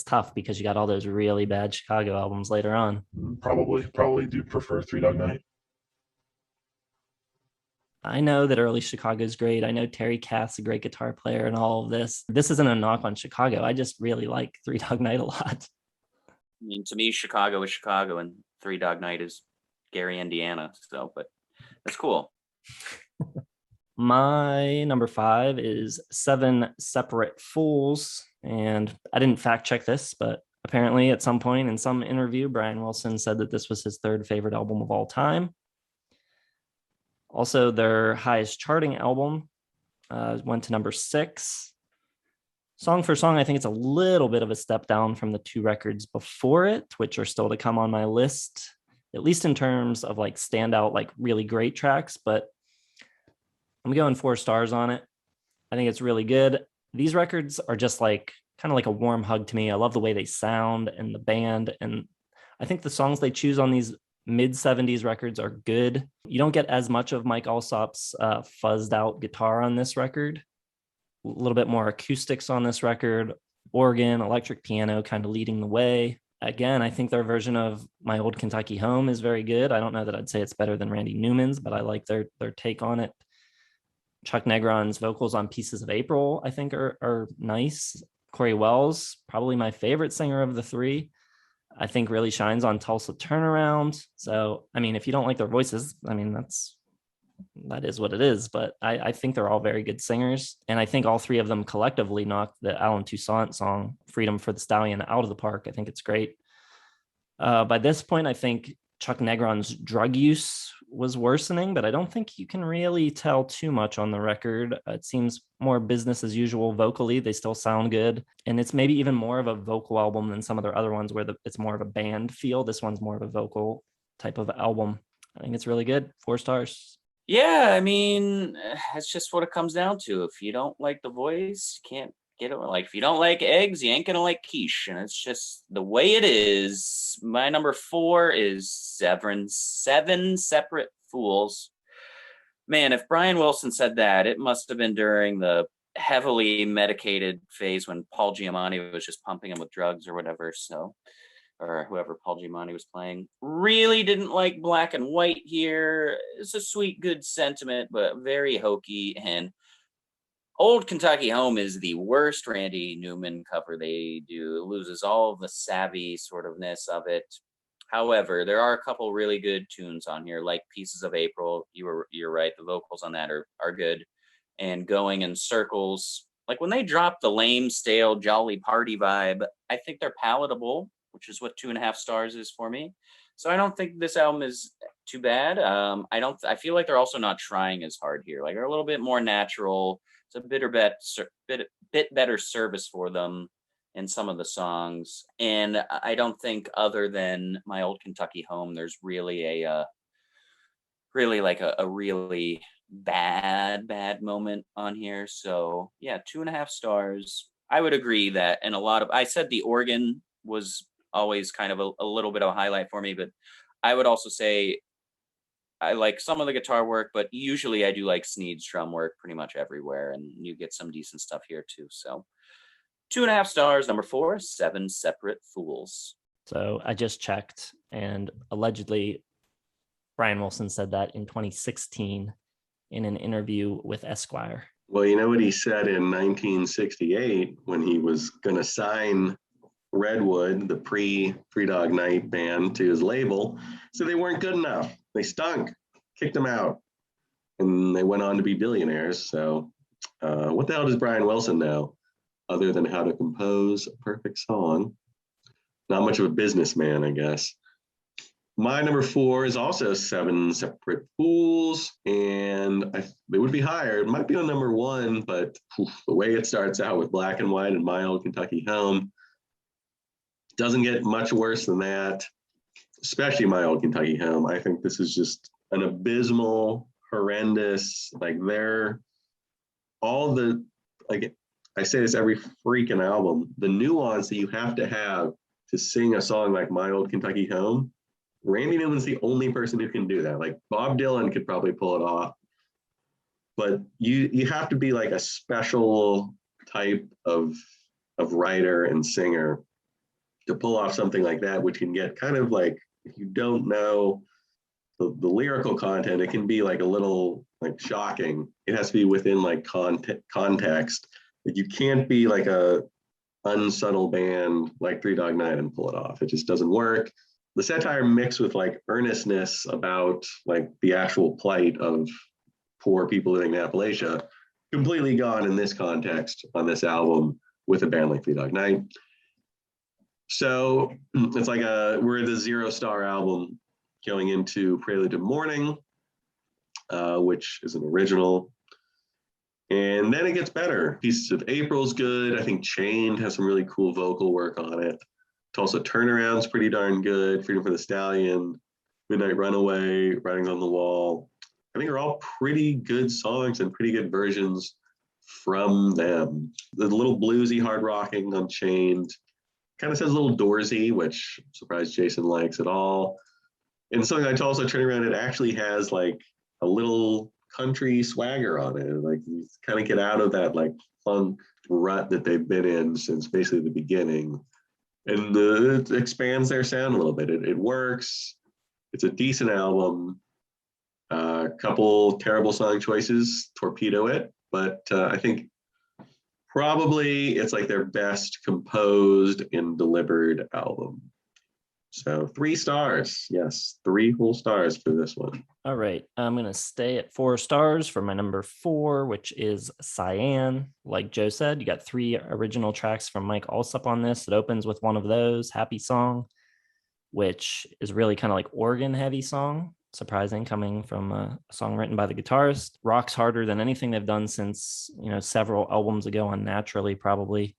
tough because you got all those really bad Chicago albums later on. Probably do prefer Three Dog Night. I know that early Chicago is great. I know Terry Kath's a great guitar player and all of this. This isn't a knock on Chicago. I just really like Three Dog Night a lot. I mean, to me, Chicago is Chicago, and Three Dog Night is Gary, Indiana. So, but that's cool. My number 5 is Seven Separate Fools. And I didn't fact check this, but apparently at some point in some interview, Brian Wilson said that this was his 3rd favorite album of all time. Also, their highest charting album went to number 6. Song for song, I think it's a little bit of a step down from the 2 records before it, which are still to come on my list, at least in terms of like standout, like really great tracks. But I'm going 4 stars on it. I think it's really good. These records are just like kind of like a warm hug to me. I love the way they sound and the band. And I think the songs they choose on these mid-70s records are good. You don't get as much of Mike Allsup's fuzzed out guitar on this record. A little bit more acoustics on this record, organ, electric piano kind of leading the way. Again, I think their version of My Old Kentucky Home is very good. I don't know that I'd say it's better than Randy Newman's, but I like their take on it. Chuck Negron's vocals on Pieces of April, I think, are nice. Cory Wells, probably my favorite singer of the 3, I think really shines on Tulsa Turnaround. So, I mean, if you don't like their voices, I mean, that is what it is. But I think they're all very good singers. And I think all 3 of them collectively knocked the Allen Toussaint song, Freedom for the Stallion, out of the park. I think it's great. By this point, I think Chuck Negron's drug use was worsening, but I don't think you can really tell too much on the record. It seems more business as usual vocally. They still sound good. And it's maybe even more of a vocal album than some of their other ones where it's more of a band feel. This one's more of a vocal type of album. I think it's really good. 4 stars. Yeah, I mean, that's just what it comes down to. If you don't like the voice, you can't get it. Like, if you don't like eggs, you ain't gonna like quiche, and it's just the way it is. My number 4 is Seven Separate Fools. Man, if Brian Wilson said that, it must have been during the heavily medicated phase when Paul Giamatti was just pumping him with drugs or whatever. So, or whoever Paul Giamatti was playing. Really didn't like Black and White here. It's a sweet, good sentiment, but very hokey. And Old Kentucky Home is the worst Randy Newman cover they do. It loses all of the savvy sort ofness of it. However, there are a couple really good tunes on here, like Pieces of April. You're right. The vocals on that are good. And Going in Circles. Like when they drop the lame, stale, jolly party vibe, I think they're palatable, which is what 2.5 stars is for me. So I don't think this album is too bad. I feel like they're also not trying as hard here. Like they're a little bit more natural. It's a bit better service for them in some of the songs. And I don't think other than My Old Kentucky Home, there's really a really bad moment on here. So yeah, 2.5 stars. I would agree that, and I said the organ was always kind of a little bit of a highlight for me, but I would also say I like some of the guitar work, but usually I do like Sneed's drum work pretty much everywhere, and you get some decent stuff here too. So 2.5 stars, number 4, Seven Separate Fools. So I just checked, and allegedly Brian Wilson said that in 2016 in an interview with Esquire. Well, you know what he said in 1968 when he was going to sign Redwood, the pre-Three Dog Night band, to his label? So they weren't good enough. They stunk, kicked them out, and they went on to be billionaires. So what the hell does Brian Wilson know other than how to compose a perfect song? Not much of a businessman, I guess. My number 4 is also Seven Separate Fools, and they would be higher. It might be on number 1, but the way it starts out with Black and White and My Old Kentucky Home doesn't get much worse than that, especially My Old Kentucky Home. I think this is just an abysmal, horrendous, like I say this every freaking album, the nuance that you have to sing a song like My Old Kentucky Home, Randy Newman's the only person who can do that. Like Bob Dylan could probably pull it off, but you have to be like a special type of of writer and singer to pull off something like that, which can get kind of like, if you don't know the lyrical content, it can be like a little like shocking. It has to be within like context. Like you can't be like a unsubtle band like Three Dog Night and pull it off. It just doesn't work. The satire mixed with like earnestness about like the actual plight of poor people living in Appalachia, completely gone in this context on this album with a band like Three Dog Night. So it's like we're the 0-star album going into Prelude to Morning, which is an original. And then it gets better. Pieces of April's good. I think Chained has some really cool vocal work on it. Tulsa Turnaround's pretty darn good. Freedom for the Stallion, Midnight Runaway, Writings on the Wall. I think are all pretty good songs and pretty good versions from them. The little bluesy hard rocking on Chained kind of sounds a little Doorsy, which I'm surprised Jason likes at all. And something like Tulsa Turnaround, it actually has like a little country swagger on it. Like you kind of get out of that like funk rut that they've been in since basically the beginning. And it expands their sound a little bit. It works. It's a decent album. A couple terrible song choices torpedo it, but I think probably it's like their best composed and delivered album. So 3 stars. Yes, 3 whole stars for this one. All right. I'm going to stay at 4 stars for my number 4, which is Cyan. Like Joe said, you got 3 original tracks from Mike Allsup on this. It opens with one of those, Happy Song, which is really kind of like organ heavy song. Surprising coming from a song written by the guitarist. Rocks harder than anything they've done since, several albums ago on Naturally, probably.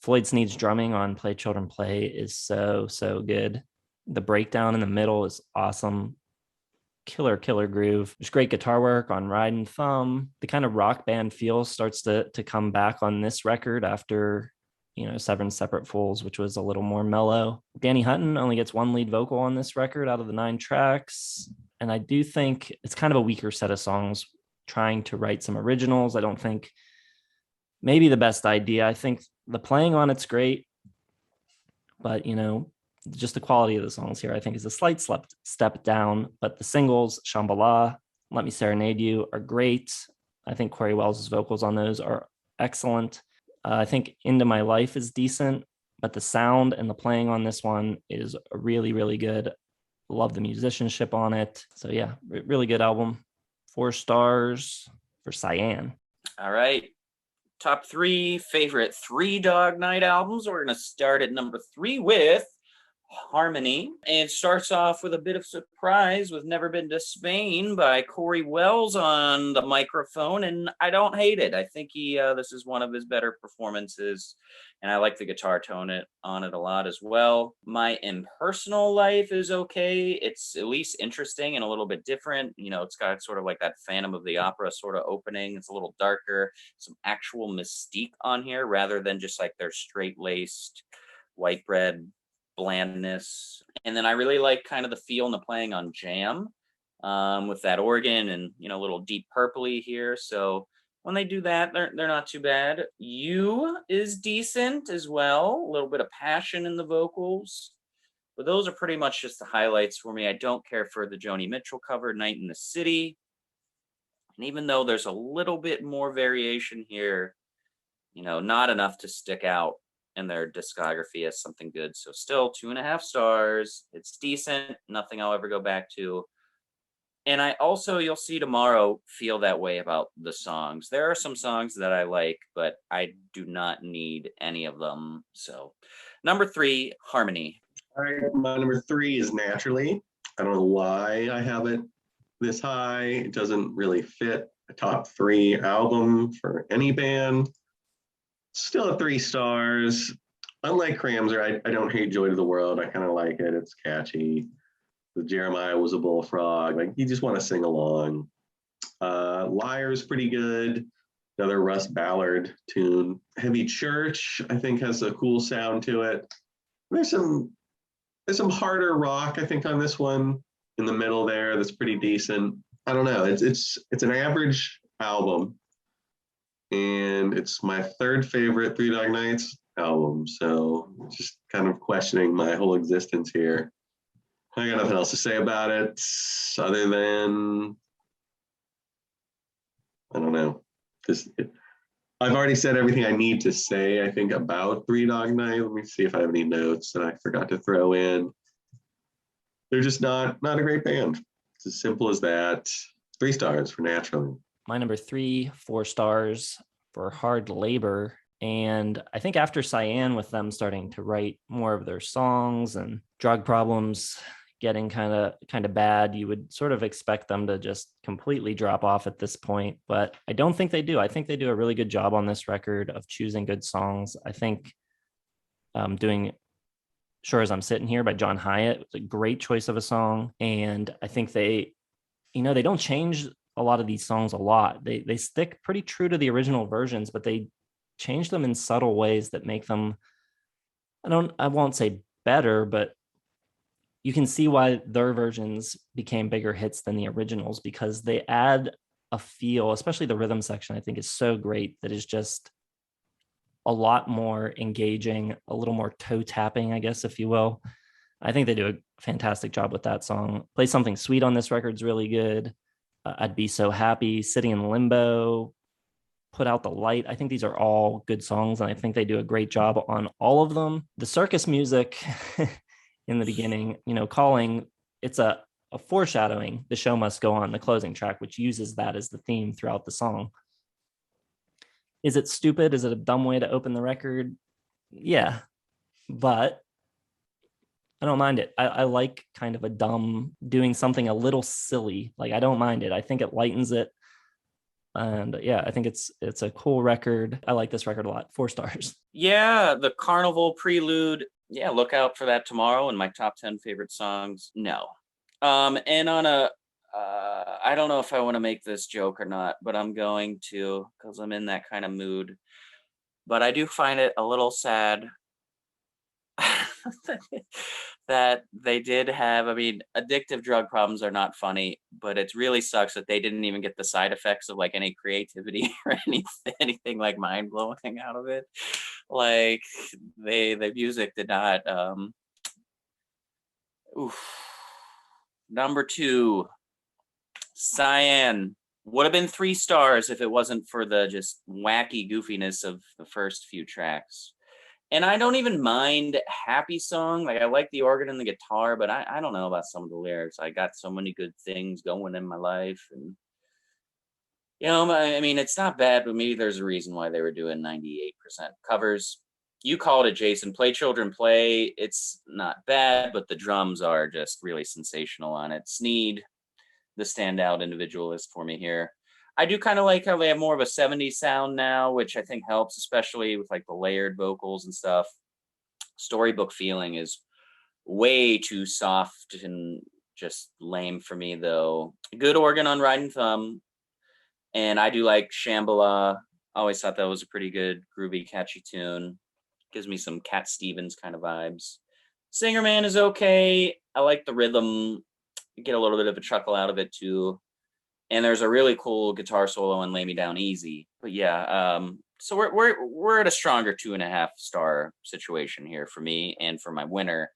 Floyd Sneed's drumming on Play Children Play is so good. The breakdown in the middle is awesome. Killer groove. There's great guitar work on Riding Thumb. The kind of rock band feel starts to come back on this record after Seven Separate Fools, which was a little more mellow. Danny Hutton only gets 1 lead vocal on this record out of the 9 tracks. And I do think it's kind of a weaker set of songs, trying to write some originals. I don't think maybe the best idea. I think the playing on it's great, but just the quality of the songs here, I think, is a slight step down. But the singles, Shambhala, Let Me Serenade You, are great. I think Cory Wells' vocals on those are excellent. I think Into My Life is decent, but the sound and the playing on this one is really, really good. Love the musicianship on it. So yeah, really good album. 4 stars for Cyan. All right. Top 3 favorite Three Dog Night albums. We're going to start at number 3 with Harmony. And it starts off with a bit of surprise with Never Been to Spain by Cory Wells on the microphone, and I don't hate it. I think this is one of his better performances, and I like the guitar tone on it a lot as well. My Impersonal Life is okay. It's at least interesting and a little bit different. It's got sort of like that Phantom of the Opera sort of opening. It's a little darker, some actual mystique on here rather than just like their straight-laced white bread blandness. And then I really like kind of the feel and the playing on Jam with that organ and a little deep purpley here. So when they do that, they're not too bad. You is decent as well, a little bit of passion in the vocals, but those are pretty much just the highlights for me. I don't care for the Joni Mitchell cover, Night in the City, and even though there's a little bit more variation here, not enough to stick out in their discography as something good. So still 2.5 stars. It's decent. Nothing I'll ever go back to. And I also, you'll see tomorrow, feel that way about the songs. There are some songs that I like, but I do not need any of them. So number 3, Harmony. All right, my number 3 is Naturally. I don't know why I have it this high. It doesn't really fit a top 3 album for any band. Still at 3 stars. Unlike Cramser, I don't hate Joy to the World. I kind of like it. It's catchy. The Jeremiah Was a Bullfrog. Like, you just want to sing along. Liar's pretty good. Another Russ Ballard tune. Heavy Church, I think, has a cool sound to it. There's some harder rock, I think, on this one in the middle there. That's pretty decent. I don't know. It's an average album. And it's my 3rd favorite Three Dog Nights album. So just kind of questioning my whole existence here. I got nothing else to say about it other than, I don't know. I've already said everything I need to say, I think, about Three Dog Night. Let me see if I have any notes that I forgot to throw in. They're just not a great band. It's as simple as that. 3 stars for Naturally. My number 3, 4 stars for Hard Labor. And I think after Cyan, with them starting to write more of their songs and drug problems getting kind of bad, you would sort of expect them to just completely drop off at this point. But I don't think they do. I think they do a really good job on this record of choosing good songs. I think doing Sure As I'm Sitting Here by John Hyatt was a great choice of a song. And I think they don't change a lot of these songs a lot. They stick pretty true to the original versions, but they change them in subtle ways that make them, I won't say better, but you can see why their versions became bigger hits than the originals, because they add a feel, especially the rhythm section, I think is so great, that is just a lot more engaging, a little more toe tapping, I guess, if you will. I think they do a fantastic job with that song. Play Something Sweet on this record's really good. I'd Be So Happy, Sitting in Limbo, Put Out the Light. I think these are all good songs, and I think they do a great job on all of them. The circus music in the beginning, Calling, it's a foreshadowing, The Show Must Go On, the closing track, which uses that as the theme throughout the song. Is it stupid? Is it a dumb way to open the record? Yeah, but I don't mind it. I like kind of a dumb, doing something a little silly. Like, I don't mind it. I think it lightens it. And yeah, I think it's a cool record. I like this record a lot. 4 stars. Yeah, the Carnival Prelude. Yeah, look out for that tomorrow in my top 10 favorite songs. No. And on I don't know if I want to make this joke or not, but I'm going to, because I'm in that kind of mood. But I do find it a little sad that they did have, addictive drug problems are not funny, but it really sucks that they didn't even get the side effects of like any creativity or anything like mind blowing out of it. Like the music did not. Number 2, Cyan would have been 3 stars if it wasn't for the just wacky goofiness of the first few tracks. And I don't even mind Happy Song. Like, I like the organ and the guitar, but I don't know about some of the lyrics. I got so many good things going in my life. And, it's not bad, but maybe there's a reason why they were doing 98% covers. You called it, Jason. Play Children Play. It's not bad, but the drums are just really sensational on it. Sneed, the standout individualist for me here. I do kind of like how they have more of a 70s sound now, which I think helps, especially with like the layered vocals and stuff. Storybook Feeling is way too soft and just lame for me, though. Good organ on Riding Thumb. And I do like Shambhala. I always thought that was a pretty good, groovy, catchy tune. Gives me some Cat Stevens kind of vibes. Singer Man is okay. I like the rhythm. You get a little bit of a chuckle out of it, too. And there's a really cool guitar solo in Lay Me Down Easy. But yeah, so we're at a stronger 2.5 star situation here for me and for my winner,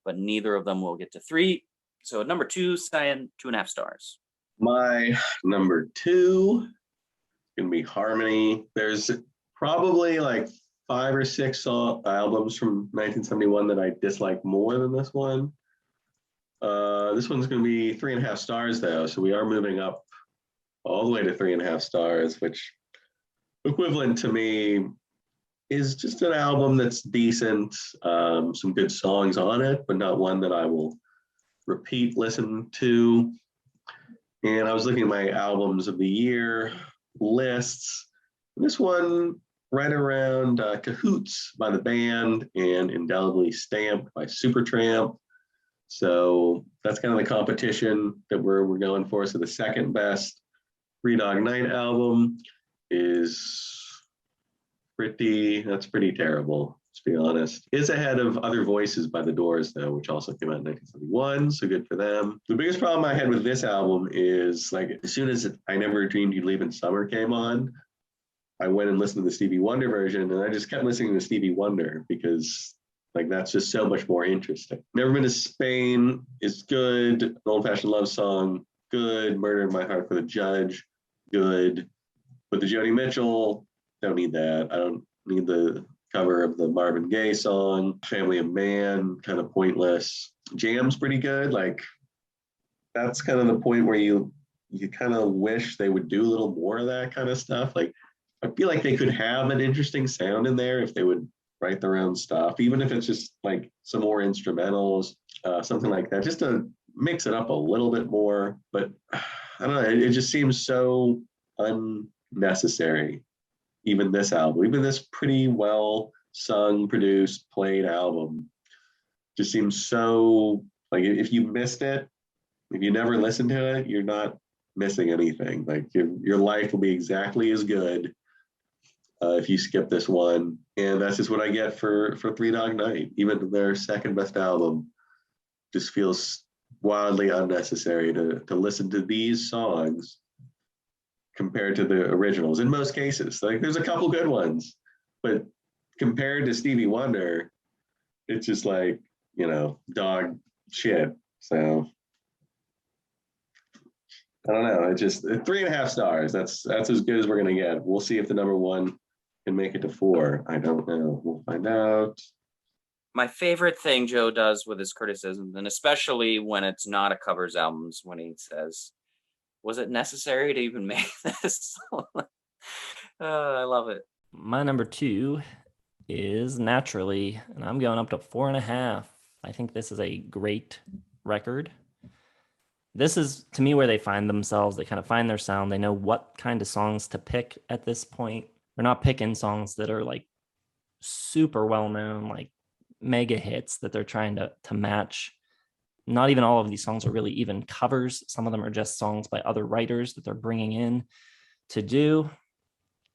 but neither of them will get to 3. So number 2, Cyan, 2.5 stars. My number 2 is gonna be Harmony. There's probably like 5 or 6 albums from 1971 that I dislike more than this one. This one's gonna be 3.5 stars though, so we are moving up all the way to 3.5 stars, which equivalent to me is just an album that's decent, some good songs on it, but not one that I will repeat listen to. And I was looking at my albums of the year lists. This one right around Cahoots by the band and Indelibly Stamped by Supertramp. So that's kind of the competition that we're going for. So the second best Three Dog Night album is pretty terrible, to be honest. It's ahead of Other Voices by The Doors, though, which also came out in 1971, so good for them. The biggest problem I had with this album is, like, as soon as I Never Dreamed You'd Leave in Summer came on, I went and listened to the Stevie Wonder version, and I just kept listening to Stevie Wonder because like that's just so much more interesting. Never Been to Spain is good. An Old Fashioned Love Song, good. Murder in My Heart for the Judge, good. But the Joni Mitchell, don't need that. I don't need the cover of the Marvin Gaye song. Family of Man, kind of pointless. Jam's pretty good. Like that's kind of the point where you kind of wish they would do a little more of that kind of stuff. Like I feel like they could have an interesting sound in there if they would write their own stuff, even if it's just like some more instrumentals, something like that, just to mix it up a little bit more. But I don't know, it just seems so unnecessary. Even this album, even this pretty well sung, produced, played album, just seems so like if you missed it, if you never listened to it, you're not missing anything. Like your life will be exactly as good if you skip this one. And that's just what I get for Three Dog Night. Even their second best album just feels wildly unnecessary to listen to these songs compared to the originals in most cases. Like there's a couple good ones, but compared to Stevie Wonder, it's just like, you know, dog shit. So I don't know. It just 3.5 stars. That's as good as we're gonna get. We'll see if the number one can make it to 4. I don't know. We'll find out. My favorite thing Joe does with his criticisms, and especially when it's not a covers albums, when he says, was it necessary to even make this? I love it. My number 2 is Naturally, and I'm going up to 4.5. I think this is a great record. This is, to me, where they find themselves. They kind of find their sound. They know what kind of songs to pick at this point. They're not picking songs that are like super well-known, like mega hits that they're trying to match. Not even all of these songs are really even covers. Some of them are just songs by other writers that they're bringing in to do.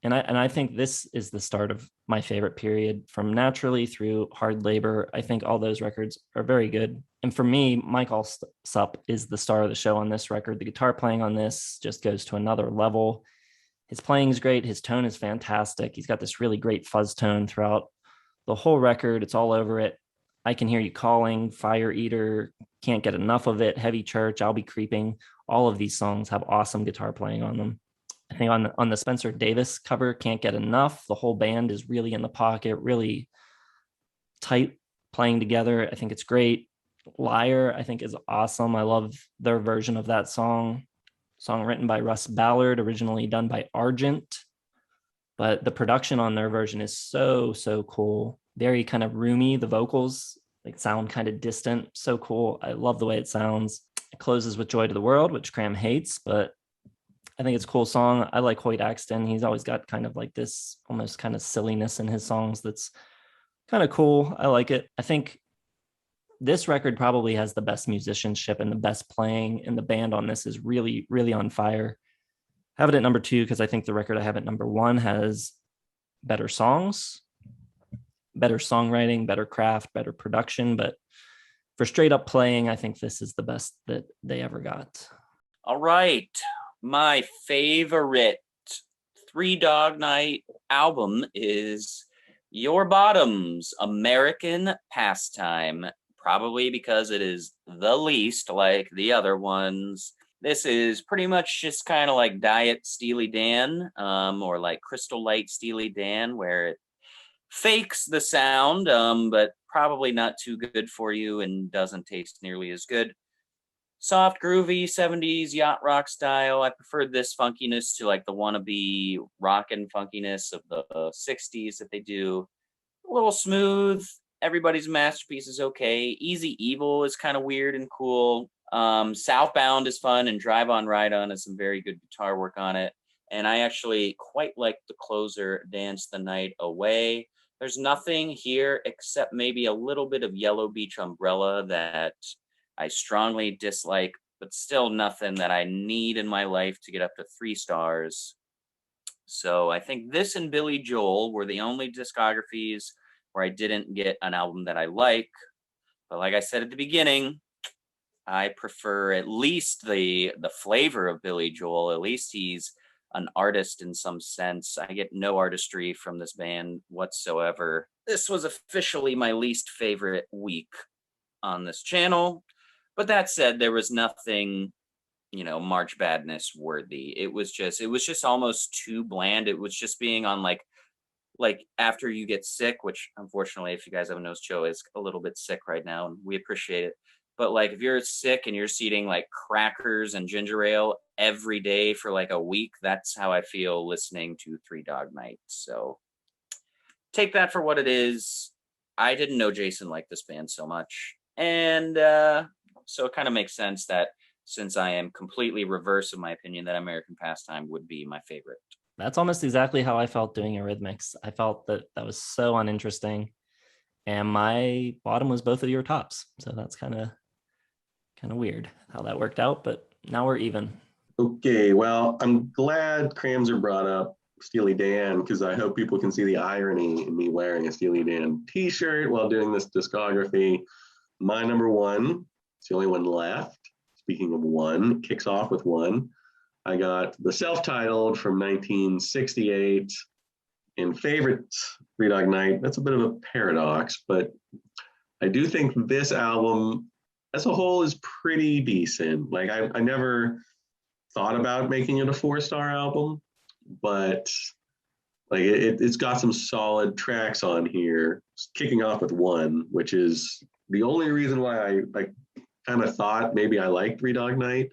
And I think this is the start of my favorite period, from Naturally through Hard Labor. I think all those records are very good. And for me, Mike Allsup is the star of the show on this record. The guitar playing on this just goes to another level. His playing is great. His tone is fantastic. He's got this really great fuzz tone throughout the whole record. It's all over it. I Can Hear You Calling, Fire Eater, Can't Get Enough of It, Heavy Church, I'll Be Creeping. All of these songs have awesome guitar playing on them. I think on the Spencer Davis cover, Can't Get Enough, the whole band is really in the pocket, really tight playing together. I think it's great. Liar, I think, is awesome. I love their version of that song written by Russ Ballard, originally done by Argent. But the production on their version is so cool. Very kind of roomy. The vocals like sound kind of distant. So cool. I love the way it sounds. It closes with Joy to the World, which Cram hates, but I think it's a cool song. I like Hoyt Axton. He's always got kind of like this almost kind of silliness in his songs that's kind of cool. I like it. I think this record probably has the best musicianship and the best playing, and the band on this is really, really on fire. I have it at number 2 because I think the record I have at number 1 has better songs, better songwriting, better craft, better production. But for straight up playing, I think this is the best that they ever got. All right. My favorite Three Dog Night album is Your Bottom's American Pastime, probably because it is the least like the other ones. This is pretty much just kind of like Diet Steely Dan, or like Crystal Light Steely Dan, where it fakes the sound, but probably not too good for you and doesn't taste nearly as good. Soft, groovy, 70s yacht rock style. I preferred this funkiness to like the wannabe rockin' funkiness of the 60s that they do. A little smooth. Everybody's Masterpiece is okay. Easy Evil is kind of weird and cool. Southbound is fun, and Drive On Ride On has some very good guitar work on it. And I actually quite like the closer, Dance the Night Away. There's nothing here except maybe a little bit of Yellow Beach Umbrella that I strongly dislike, but still nothing that I need in my life to get up to 3 stars. So I think this and Billy Joel were the only discographies where I didn't get an album that I like. But like I said at the beginning, I prefer at least the flavor of Billy Joel. At least he's an artist in some sense. I get no artistry from this band whatsoever. This was officially my least favorite week on this channel. But that said, there was nothing, March Badness worthy. It was just almost too bland. It was just being on like after you get sick, which unfortunately, if you guys haven't noticed, Joe is a little bit sick right now and we appreciate it. But like if you're sick and you're eating like crackers and ginger ale every day for like a week, that's how I feel listening to Three Dog Night. So take that for what it is. I didn't know Jason liked this band so much. And so it kind of makes sense that since I am completely reverse of my opinion, that American Pastime would be my favorite. That's almost exactly how I felt doing Eurythmics. I felt that was so uninteresting. And my bottom was both of your tops. So that's kind of weird how that worked out, but now we're even. Okay, well, I'm glad Cramser brought up Steely Dan, because I hope people can see the irony in me wearing a Steely Dan t-shirt while doing this discography. My number one, it's the only one left. Speaking of one, kicks off with one. I got the self-titled from 1968 and favorite Three Dog Night. That's a bit of a paradox, but I do think this album as a whole is pretty decent. Like I never thought about making it a 4-star album, but like it's got some solid tracks on here, kicking off with one, which is the only reason why I kind of thought maybe I liked Three Dog Night,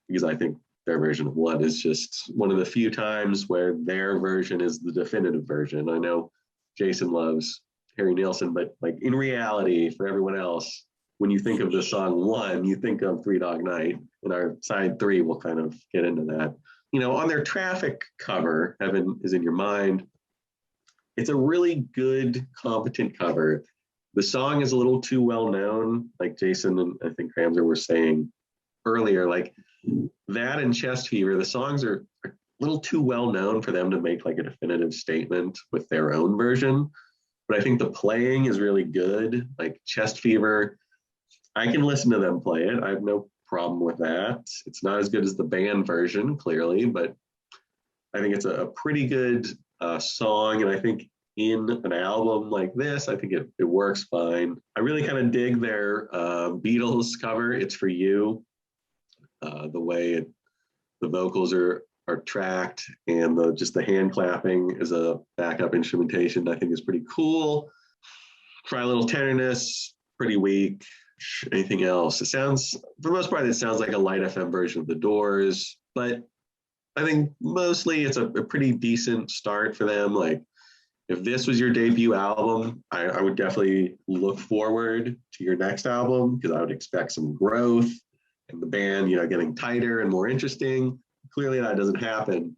because I think their version of one is just one of the few times where their version is the definitive version. I know Jason loves Harry Nilsson, but like in reality, for everyone else, when you think of the song One, you think of Three Dog Night. In our side 3, we'll kind of get into that. On their Traffic cover, Heaven Is in Your Mind, it's a really good, competent cover. The song is a little too well known, like Jason and I think Cramser were saying earlier, like that and Chest Fever, the songs are a little too well known for them to make like a definitive statement with their own version. But I think the playing is really good. Like Chest Fever, I can listen to them play it. I have no problem with that. It's not as good as the band version, clearly, but I think it's a pretty good song. And I think in an album like this, I think it works fine. I really kind of dig their Beatles cover, It's For You. The way the vocals are tracked and just the hand clapping as a backup instrumentation, I think is pretty cool. Try a Little Tenderness, pretty weak. Anything else? It sounds, for the most part, it sounds like a Light FM version of The Doors, but I think mostly it's a pretty decent start for them. Like if this was your debut album, I would definitely look forward to your next album, because I would expect some growth and the band, getting tighter and more interesting. Clearly that doesn't happen,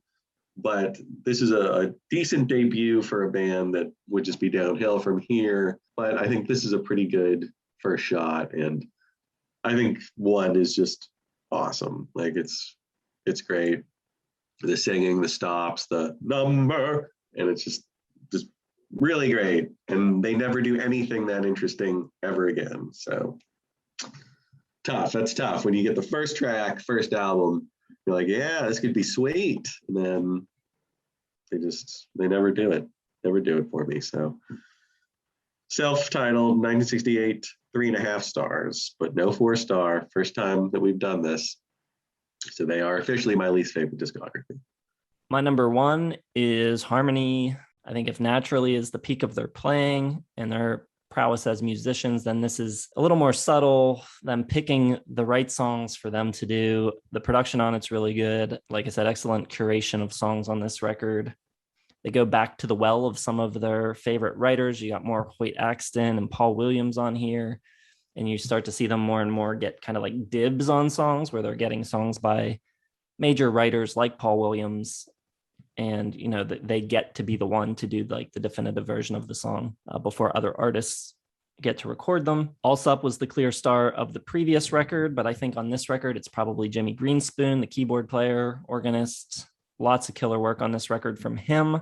but this is a decent debut for a band that would just be downhill from here. But I think this is a pretty good first shot, and I think one is just awesome. Like it's great. The singing, the stops, the number, and it's just really great. And they never do anything that interesting ever again. So tough. That's tough. When you get the first track, first album, you're like, yeah, this could be sweet. And then they never do it. Never do it for me. So self-titled 1968, 3.5 stars, but no 4-star. First time that we've done this. So they are officially my least favorite discography. My number one is Harmony. I think if Naturally is the peak of their playing and their prowess as musicians, then this is a little more subtle, them picking the right songs for them to do. The production on it's really good. Like I said, excellent curation of songs on this record. They go back to the well of some of their favorite writers. You got more Hoyt Axton and Paul Williams on here, and you start to see them more and more get kind of like dibs on songs where they're getting songs by major writers like Paul Williams, and they get to be the one to do like the definitive version of the song before other artists get to record them. Allsup was the clear star of the previous record, but I think on this record it's probably Jimmy Greenspoon, the keyboard player, organist. Lots of killer work on this record from him.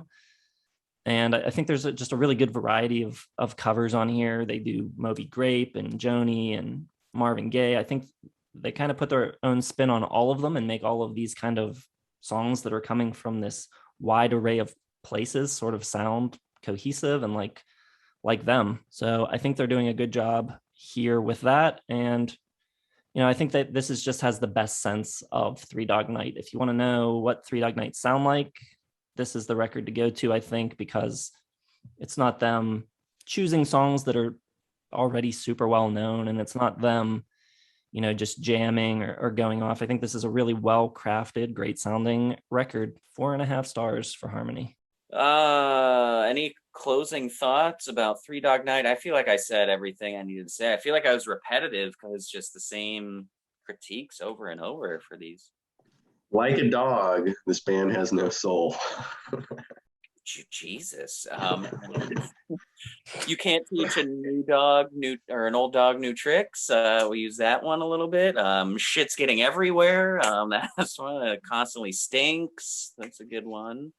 And I think there's just a really good variety of covers on here. They do Moby Grape and Joni and Marvin Gaye. I think they kind of put their own spin on all of them and make all of these kind of songs that are coming from this wide array of places sort of sound cohesive and like them. So I think they're doing a good job here with that. And I think that this is just has the best sense of Three Dog Night. If you want to know what Three Dog Night sound like, this is the record to go to, I think, because it's not them choosing songs that are already super well known, and it's not them, just jamming or going off. I think this is a really well crafted, great sounding record. 4.5 stars for Harmony. Any closing thoughts about Three Dog Night? I feel like I said everything I needed to say. I feel like I was repetitive because it's just the same critiques over and over for these. Like a dog, this band has no soul. Jesus. You can't teach a new dog or an old dog new tricks. We use that one a little bit. Shit's getting everywhere. That's one that constantly stinks. That's a good one.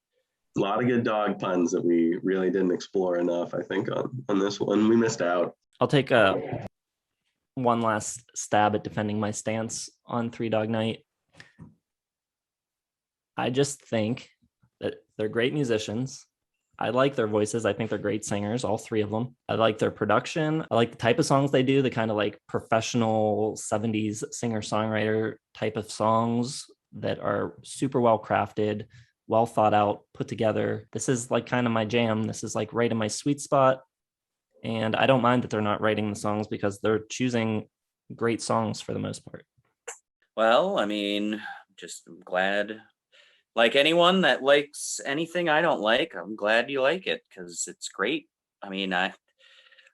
A lot of good dog puns that we really didn't explore enough, I think, on this one. We missed out. I'll take one last stab at defending my stance on Three Dog Night. I just think that they're great musicians. I like their voices. I think they're great singers, all three of them. I like their production. I like the type of songs they do, the kind of like professional 70s singer-songwriter type of songs that are super well crafted, well thought out, put together. This is like kind of my jam. This is like right in my sweet spot. And I don't mind that they're not writing the songs because they're choosing great songs for the most part. Well, I mean, just glad. Like anyone that likes anything I don't like, I'm glad you like it because it's great. I mean,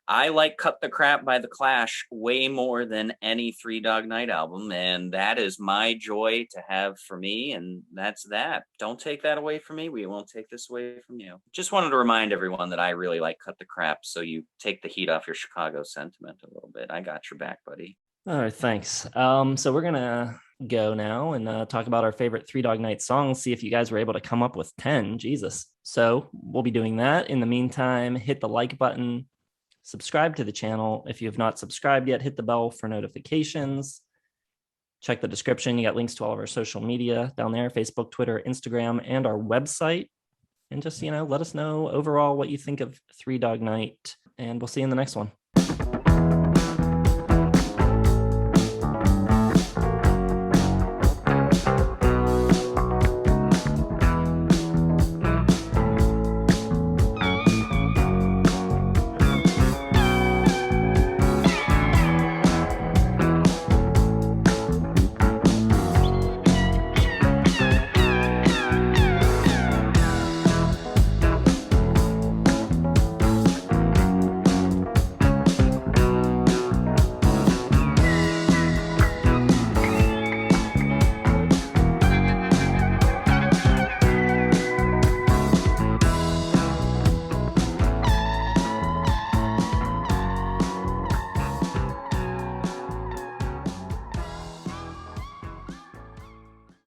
I like Cut the Crap by The Clash way more than any Three Dog Night album, and that is my joy to have for me, and that's that. Don't take that away from me. We won't take this away from you. Just wanted to remind everyone that I really like Cut the Crap, so you take the heat off your Chicago sentiment a little bit. I got your back, buddy. All right, thanks. So we're going to go now and talk about our favorite Three Dog Night songs, see if you guys were able to come up with 10. Jesus. So we'll be doing that. In the meantime, hit the like button, subscribe to the channel. If you have not subscribed yet, hit the bell for notifications. Check the description. You got links to all of our social media down there, Facebook, Twitter, Instagram, and our website. And just, let us know overall what you think of Three Dog Night. And we'll see you in the next one.